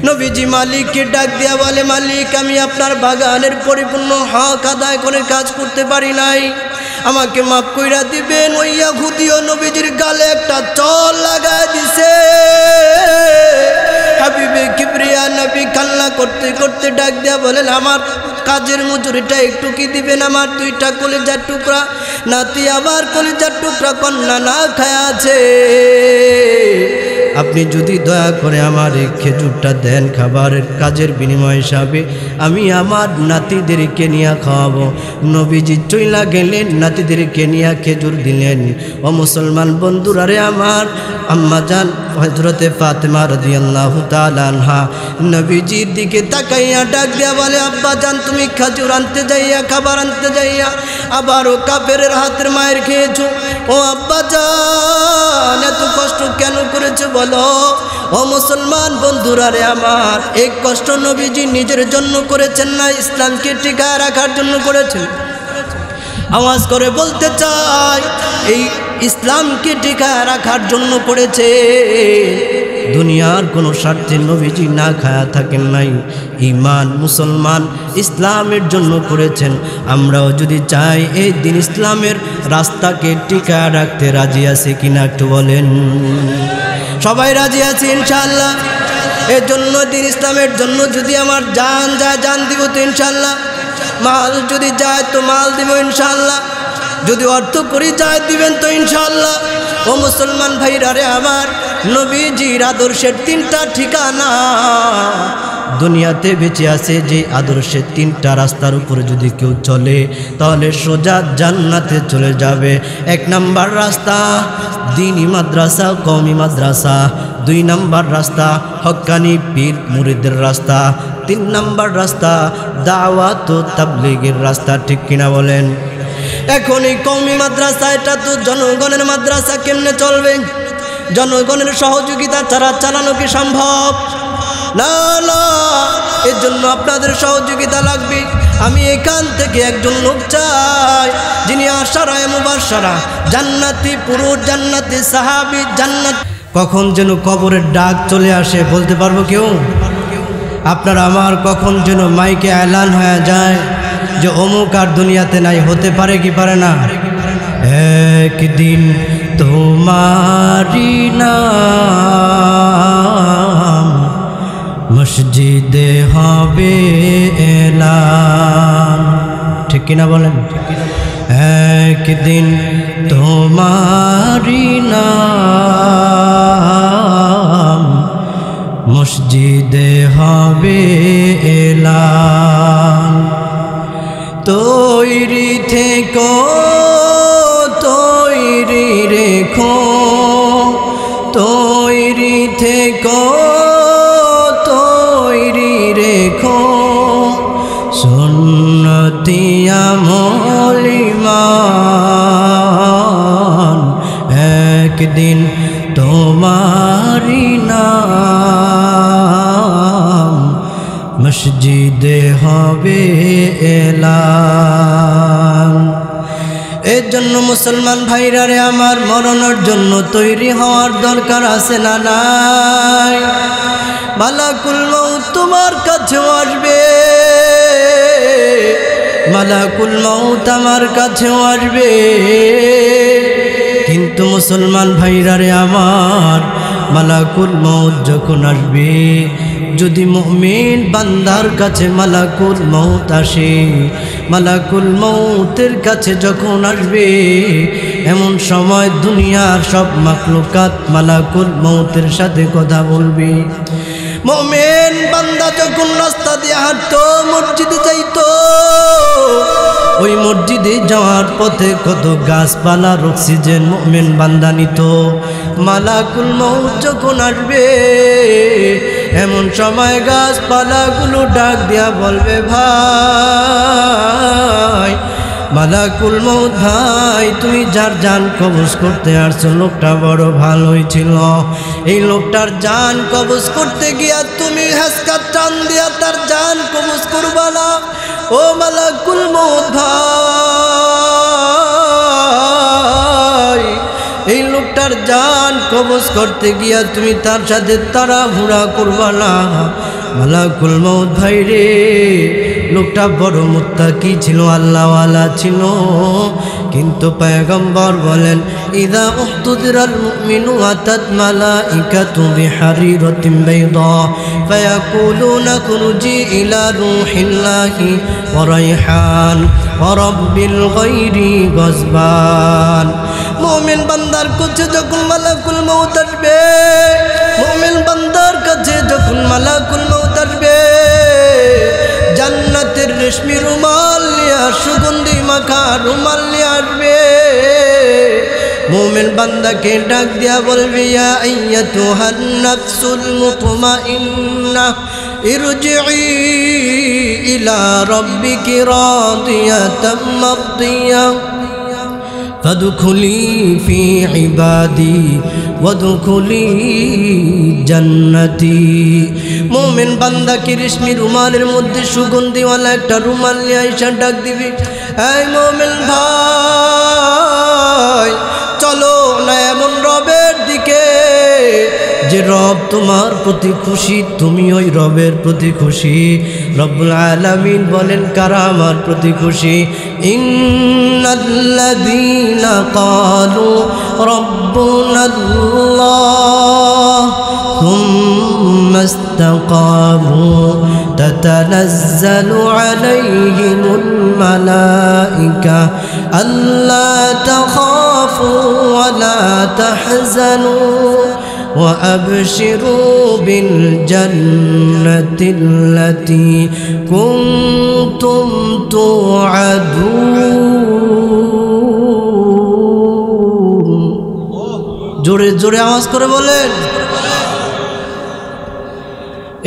নবীজি মালিককে ডাক দিয়া বলে, মালিক, আমি আপনার বাগানের পরিপূর্ণ হক আদায় করে কাজ করতে পারি নাই, আমাকে মাফ কইরা দিবেন। ওই ইহুদিও নবীজির গালে একটা চল লাগায় দিছে। হাবিবে কিবরিয়া নবী কান্না করতে করতে ডাক দিয়া বলেন, আমার কাজের মজুরিটা একটু কি দিবেন? আমার 2টা কলিজার টুকরা নাতি, আবার কলিজার টুকরা কন্যা না খায় আছে, আপনি যদি দয়া করে আমার এই খেজুরটা দেন, খাবারের কাজের বিনিময় হিসাবে আমি আমার নাতিদেরকে নিয়ে খাওয়াবো। নবীজি চইলা গেলেন, নাতিদেরকে নিয়ে খেজুর দিলেন। ও মুসলমান বন্ধুরা রে, আমার আম্মা জান হযরতে ফাতেমা রাদিয়াল্লাহু তাআলা আনহা নবীজির দিকে তাকাইয়া ডাক দিয়া বলে, আব্বা জান তুমি খেজুর আনতে যাইয়া খাবার আনতে যাইয়া আবারও কাফেরের হাতের মায়ের খেয়েছো। ও আব্বা জান এত কষ্ট কেন করেছো বলো? ও মুসলমান বন্ধুরা রে আমার, এই কষ্ট নবীজি নিজের জন্য করেছেন না ইসলামকে টিকায় রাখার জন্য করেছেন? আওয়াজ করে বলতে চাই, এই ইসলামকে টিকায় রাখার জন্য করেছে। দুনিয়ার কোনো স্বার্থে নবীজি না খায়া থাকেন নাই, ঈমান মুসলমান ইসলামের জন্য করেছেন। আমরাও যদি চাই এই দিন ইসলামের রাস্তাকে টিকায় রাখতে রাজি আছে কিনা একটু বলেন? সবাই রাজি আছে ইনশাআল্লাহ? এর জন্য দিন ইসলামের জন্য যদি আমার জান যায় জান দিব তো ইনশাআল্লাহ, মাল যদি যায় তো মাল দিব ইনশাআল্লাহ, যদি অর্থ করি যায় দিবেন তো ইনশাআল্লাহ। ও মুসলমান ভাইরা রে আমার, নবীজির আদর্শের তিনটা ঠিকানা দুনিয়াতে বেঁচে আছে। যে আদর্শের তিনটা রাস্তার উপরে যদি কেউ চলে তাহলে সোজা জান্নাতে চলে যাবে। 1 নাম্বার রাস্তা দ্বীনি মাদ্রাসা, কওমি মাদ্রাসা। 2 নাম্বার রাস্তা হক্কানি পীর মুরিদের রাস্তা। 3 নাম্বার রাস্তা দাওয়াত ও তাবলীগের রাস্তা। ঠিক কিনা বলেন? এখন এই কওমি মাদ্রাসা এটা তো জনগণের মাদ্রাসা, কেমনে চলবে? জনগণের সহযোগিতা ছাড়া চালানো কি সম্ভব? না না, এর জন্য আপনাদের সহযোগিতা লাগবে। আমি এখান থেকে একজন লোক চাই যিনি আশারায়ে মুবাশশারা জান্নাতি পুরুষ, জান্নাতি সাহাবী, জান্নাত। কখন যেন কবরের ডাক চলে আসে বলতে পারবো কেউ? আপনার আমার কখন যেন মাইকে এলান হয়ে যায় যে অমুক আর দুনিয়াতে নাই, হতে পারে কি পারে না? একদিন তোমারি নাম মসজিদে হবে এলান। ঠিক কিনা বলেন? একদিন তোমারি নাম মসজিদে হবে এলান। তৈরি থেকো তৈরি রেখো, তৈরি থেকো তৈরি রেখো, সুন্নতি আমল ঈমান। একদিন তোমারি নাম মসজিদে হবে এলান। এর জন্য মুসলমান ভাইরা রে আমার, মরণের জন্য তৈরি হওয়ার দরকার আছে না নাই? মালাকুল মউত তোমার কাছেও আসবে, মালাকুল মউত আমার কাছেও আসবে। কিন্তু মুসলমান ভাইরা রে আমার, মালাকুল মউত যখন আসবে, যদি মুমিন বান্দার কাছে মালাকুল মউত আসে, মালাকুল মউতের কাছে যখন আসবে, এমন সময় দুনিয়ার সব মাখলুকাত মালাকুল মউতের সাথে কথা বলবে। মুমিন বান্দা যখন রাস্তা দিয়ে হাঁটতো, মসজিদে যাইতো, ওই মসজিদে যাওয়ার পথে কত গাছপালার অক্সিজেন মুমিন বান্দা নিত। মালাকুল মউত যখন আসবে, এমন সময় গাছপালাগুলো ডাক দিয়া বলবে, ভাই মালাকুল মউত ভাই, তুমি যার জান কবজ করতে আসছো, লোকটা বড় ভালোই ছিল, এই লোকটার জান কবজ করতে গিয়া তুমি হেসকার টান দিয়া তার জান কবজ করবা না। ও মালাকুল মউত ভাই, এই লোকটার জান কবজ করতে গিয়া তুমি তার সাথে তাড়াহুড়া করবা না। মালাকুল মউত ভাই রে, লোকটা বড় মুত্তাকি ছিল, আল্লাহওয়ালা ছিল, কিন্তু পয়গম্বর বলেন, ইযা উহতুদিরাল মুমিনু আতাত মালাইকাতু বিহারিরাতিন বাইদা ফায়াকুলুনা খুরুজি ইলা রূহিল্লাহি ওয়া রাইহান ওয়া রাব্বিল গায়রি গজবান। মুমিন বান্দার কাছে যখন মালাকুল মউত আসবে, মুমিন বান্দার কাছে যখন মালাকুল মউত আসবে, জান্নাতের রেশমি রুমাল নিয়ে, সুগন্ধি মাখা রুমাল নিয়ে আসবে। মুমিন বান্দাকে ডাক দিয়া বলবে ইয়া আইয়াতুহান নাফসুল মুতমাইন্নাহ ইরজিই ইলা রাব্বিকি রাদিয়াতাম মারদিয়াহ ফাদখুলি ফি ইবাদি ওয়াদখুলি জান্নাতি। মুমিন বান্দাকে রেশমি রুমালের মধ্যে সুগন্ধিওয়ালা একটা রুমাল নিয়ে আইসা ডাক দিবি, এই মুমিন ভাই চলো না এমন রবের দিকে যে রব তোমার প্রতি খুশি, তুমি ওই রবের প্রতি খুশি। রব্বুল আলামিন বলেন কারা আমার প্রতি খুশি? ইন্নাল্লাযীনা ক্বালু রাব্বুনাল্লাহ থুম্মা ইসতাকামু তাতানাজ্জালু আলাইহিমুল মালাইকা আল্লা তাখাফু ওয়া লা তাহজানু وأبشروا بالجنة التي كنتم توعدون। জোরে জোরে আওয়াজ করে বলেন।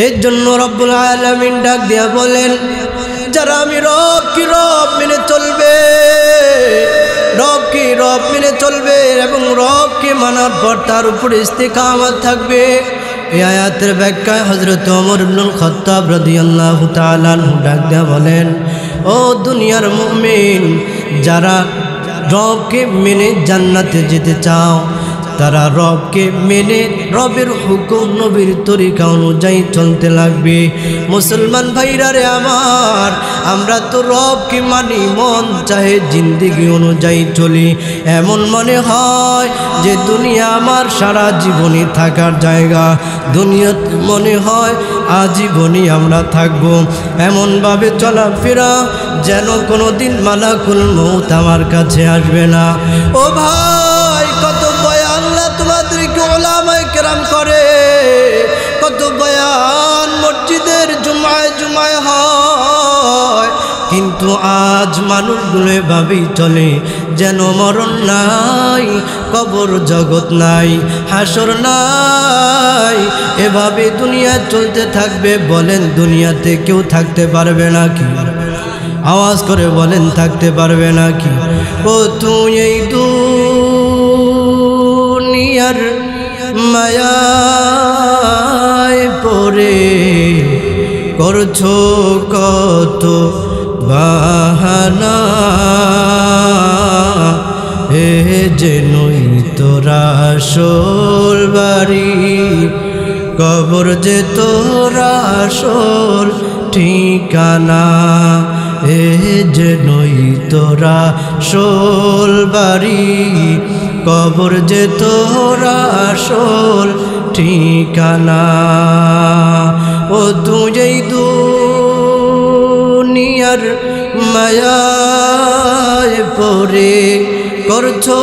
এর জন্য রব্বুল আলামিন ডাক দিয়া বলেন যারা আমি রব কি রব মেনে চলবে, রবকে রব মেনে চলবে এবং রবকে মানার পর তার উপরে ইস্তেকামত থাকবে। এই আয়াতের ব্যাখ্যায় হযরত ওমর ইবনুল খাত্তাব রাদিয়াল্লাহু তাআলা আনহু ডাক দিয়া বলেন, ও দুনিয়ার মুমিন, যারা রবকে মেনে জান্নাতে যেতে চাও তারা রবকে মেনে রবের হুকুম নবীর তরিকা অনুযায়ী চলতে লাগবে। মুসলমান ভাইরা রে আমার, আমরা তো রবকে মানি, মন চাহে জিন্দেগি অনুযায়ী চলি। এমন মনে হয় যে দুনিয়া আমার সারা জীবনই থাকার জায়গা, দুনিয়াতে মনে হয় আজীবনই আমরা থাকব। এমনভাবে চলাফেরা যেন কোনো দিন মালাকুল মউত আমার কাছে আসবে না। ও ভাই, কত তোমাদেরকে ওলামায়ে কেরাম করে, কত বয়ান মসজিদের জুমায় জুমায় হয়, কিন্তু আজ মানুষগুলো এভাবেই চলে যেন মরণ নাই, কবর জগৎ নাই, হাসর নাই। এভাবে দুনিয়া চলতে থাকবে। বলেন দুনিয়াতে কেউ থাকতে পারবে নাকি? আওয়াজ করে বলেন থাকতে পারবে নাকি? ও তুই এই দুনিয়ার মায়ায় পড়ে করছো কত বাহানা, এ যে নই তোরা আসল বাড়ি, কবর যে তোরা আসল ঠিকানা। এ যে নই তোরা আসল বাড়ি, কবর যে তোরা আসল ঠিকানা। ও তুই এই দুনিয়ার মায়ায় পড়ে করছো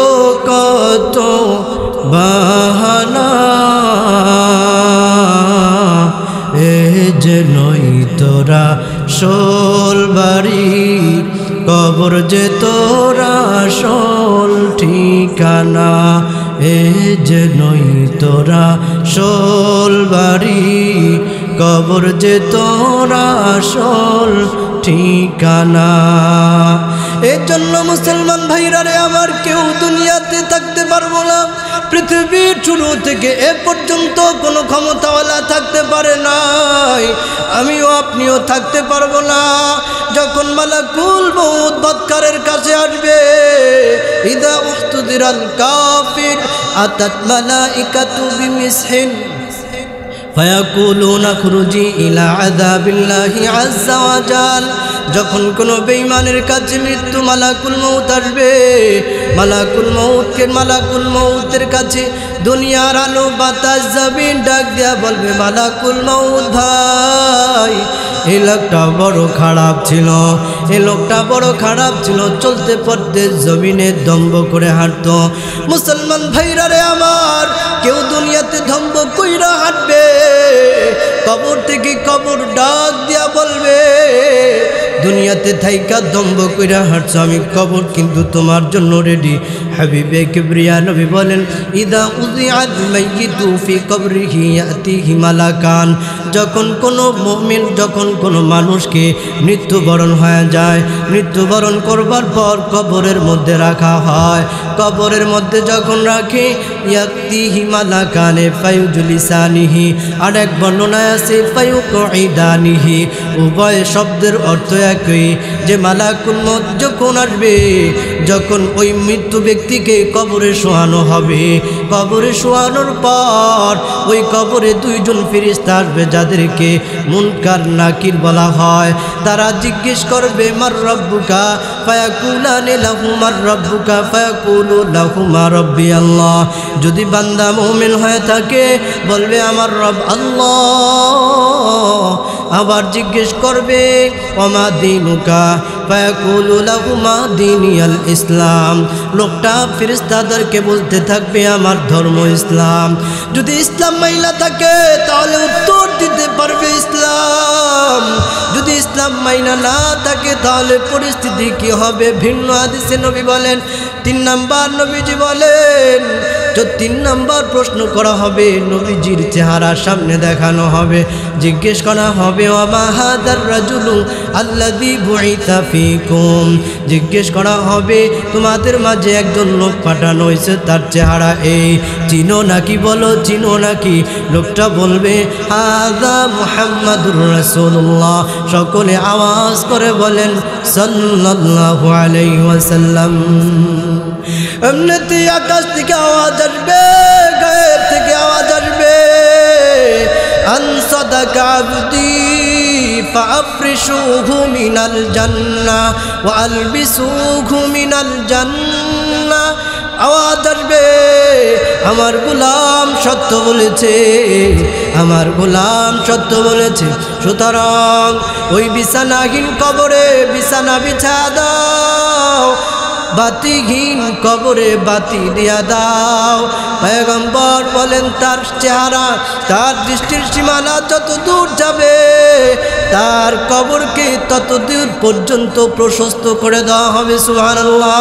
কত বাহানা, এ যে নই তোরা আসল বাড়ি, কবর যে তোরা আসল ঠিকানা। এ যে নই তোরা আসল বাড়ি, কবর যে তোরা আসল ঠিকানা। এর জন্য মুসলমান ভাইরা রে আমার, কেউ দুনিয়াতে থাকতে পারবো না। পৃথিবীর শুরু থেকে এ পর্যন্ত কোনো ক্ষমতাওয়ালা থাকতে পারে নাই, আমিও আপনিও থাকতে পারবো না। যখন মালাকুল মউত বৎকারের কাছে আসবে, ইদা উহতুদিরাল কাফির আতাত মালাইকাতু বিমিসহিন ফায়াকুলুনা খুরুজি ইলা আযাবিল্লাহি আযযা ওয়া জাল। যখন কোনো বেঈমানের কাছে মৃত্যু মালাকুল মউত আসবে, মালাকুল মউতের কাছে দুনিয়ার আলো বাতাস জমিন ডাক দিয়া বলবে, মালাকুল মউত ভাই, এই লোকটা বড় খারাপ ছিল, এই লোকটা বড় খারাপ ছিল, চলতে পড়তে জমিনে দম্ভ করে হাঁটত। মুসলমান ভাইরা রে আমার, কেউ দুনিয়াতে দম্ভ কইরা হাঁটবে, কবর থেকে কবর ডাক দিয়া বলবে, দুনিয়াতে থাইকা দম্ভ কইরা হাঁটছ, আমি কবর কিন্তু তোমার জন্য রেডি। হাবিবে কিবরিয়া নবী বলেন ইদা উযিআল মাইয়িতু ফি কবরিহি ইয়াতিহি মালাকান যখন কোনো মুমিন যখন কোনো মানুষকে মৃত্যুবরণ হয়ে যায় মৃত্যুবরণ করবার পর কবরের মধ্যে রাখা হয় কবরের মধ্যে যখন রাখে ইয়াতিহি মালাকানে ফায়ুজলিসানিহি আর এক বর্ণনায় আছে ফায়ুকঈদানিহি উভয় শব্দের অর্থ একই যে মালাকুল মউত যখন আসবে যখন ওই মৃত্যু ব্যক্তিকে কবরে শোয়ানো হবে কবরে শোয়ানোর পর ওই কবরে দুইজন ফেরেশতা আসবে যাদেরকে মুনকার নাকির বলা হয় তারা জিজ্ঞেস করবে মার রব্বুকা ফায়াকুলানি লাহু মার রব্বুকা ফায়াকুলু লাহু মা রব্বি আল্লাহ যদি বান্দা মুমিন হয়ে থাকে বলবে আমার রব আল্লাহ আবার জিজ্ঞেস করবে ওমা দীনুকা ফায়াকুলু লাহু মা দীনিয়াল ইসলাম লোকটা ফেরেশতাদেরকে বলতে থাকবে আমার ধর্ম ইসলাম যদি ইসলাম মাইনা থাকে তাহলে উত্তর দিতে পারবে ইসলাম যদি ইসলাম মাইনা না থাকে তাহলে পরিস্থিতি কি হবে ভিন্ন হাদিসে নবী বলেন 3 নাম্বার নবীজি বলেন তো 3 নাম্বার প্রশ্ন করা হবে নবীজির চেহারা সামনে দেখানো হবে জিজ্ঞেস করা হবে ওমা হাদার রাজুলু আল্লাযী বুইসা ফীকুম জিজ্ঞেস করা হবে তোমাদের মাঝে একজন লোক পাঠানো হয়েছে তার চেহারা এই চিনো নাকি বলো চিনো নাকি লোকটা বলবে হাযা মুহাম্মাদুর রাসূলুল্লাহ সকলে আওয়াজ করে বলেন সাল্লাল্লাহু আলাইহি ওয়াসাল্লাম এমনিতে আকাশ থেকে আওয়াজ আসবে গায়েব থেকে আওয়াজ আসবে আন সাদাকা আবদি ফাআফরিশুহু মিনাল জান্নাহ ওয়া আলবিসুহু মিনাল জান্নাহ আওয়াজ আসবে আমার গোলাম সত্য বলেছে আমার গোলাম সত্য বলেছে সুতরাং ওই বিছানাহীন কবরে বিছানা বিছা দাও বাতিহীন কবরে বাতি দিয়া দাও পয়গম্বর বলেন তার চেহারা তার দৃষ্টির সীমানা যত দূর যাবে তার কবরকে তত দূর পর্যন্ত প্রশস্ত করে দেওয়া হবে সুবহানাল্লাহ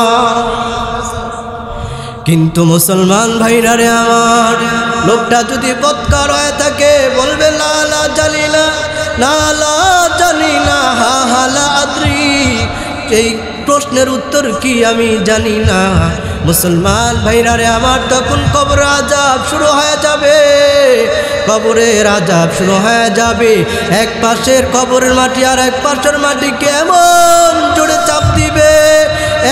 কিন্তু মুসলমান ভাইরা রে আমার লোকটা যদি বদকার হয়ে থাকে বলবে লা লা জানি না লা লা জানি না হা হা লা আদ্রি এই প্রশ্নের উত্তর কি আমি জানি না মুসলমান ভাইরা রে আমার তখন কবর আযাব শুরু হয়ে যাবে কবরের আযাব শুরু হয়ে যাবে এক পাশের কবরের মাটি আর এক পাশের মাটি কেমন জোরে চাপ দিবে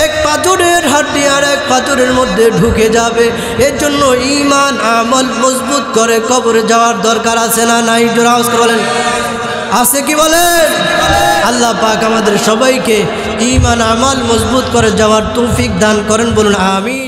এক পাথরের হাড্ডি আর এক পাথরের মধ্যে ঢুকে যাবে এর জন্য ঈমান আমল মজবুত করে কবরে যাওয়ার দরকার আছে না নাই জোরে আওয়াজ করে বলেন আছে কি বলেন আল্লাহ পাক আমাদের সবাইকে ঈমান আমল মজবুত করে যাওয়ার তৌফিক দান করেন বলুন আমিন।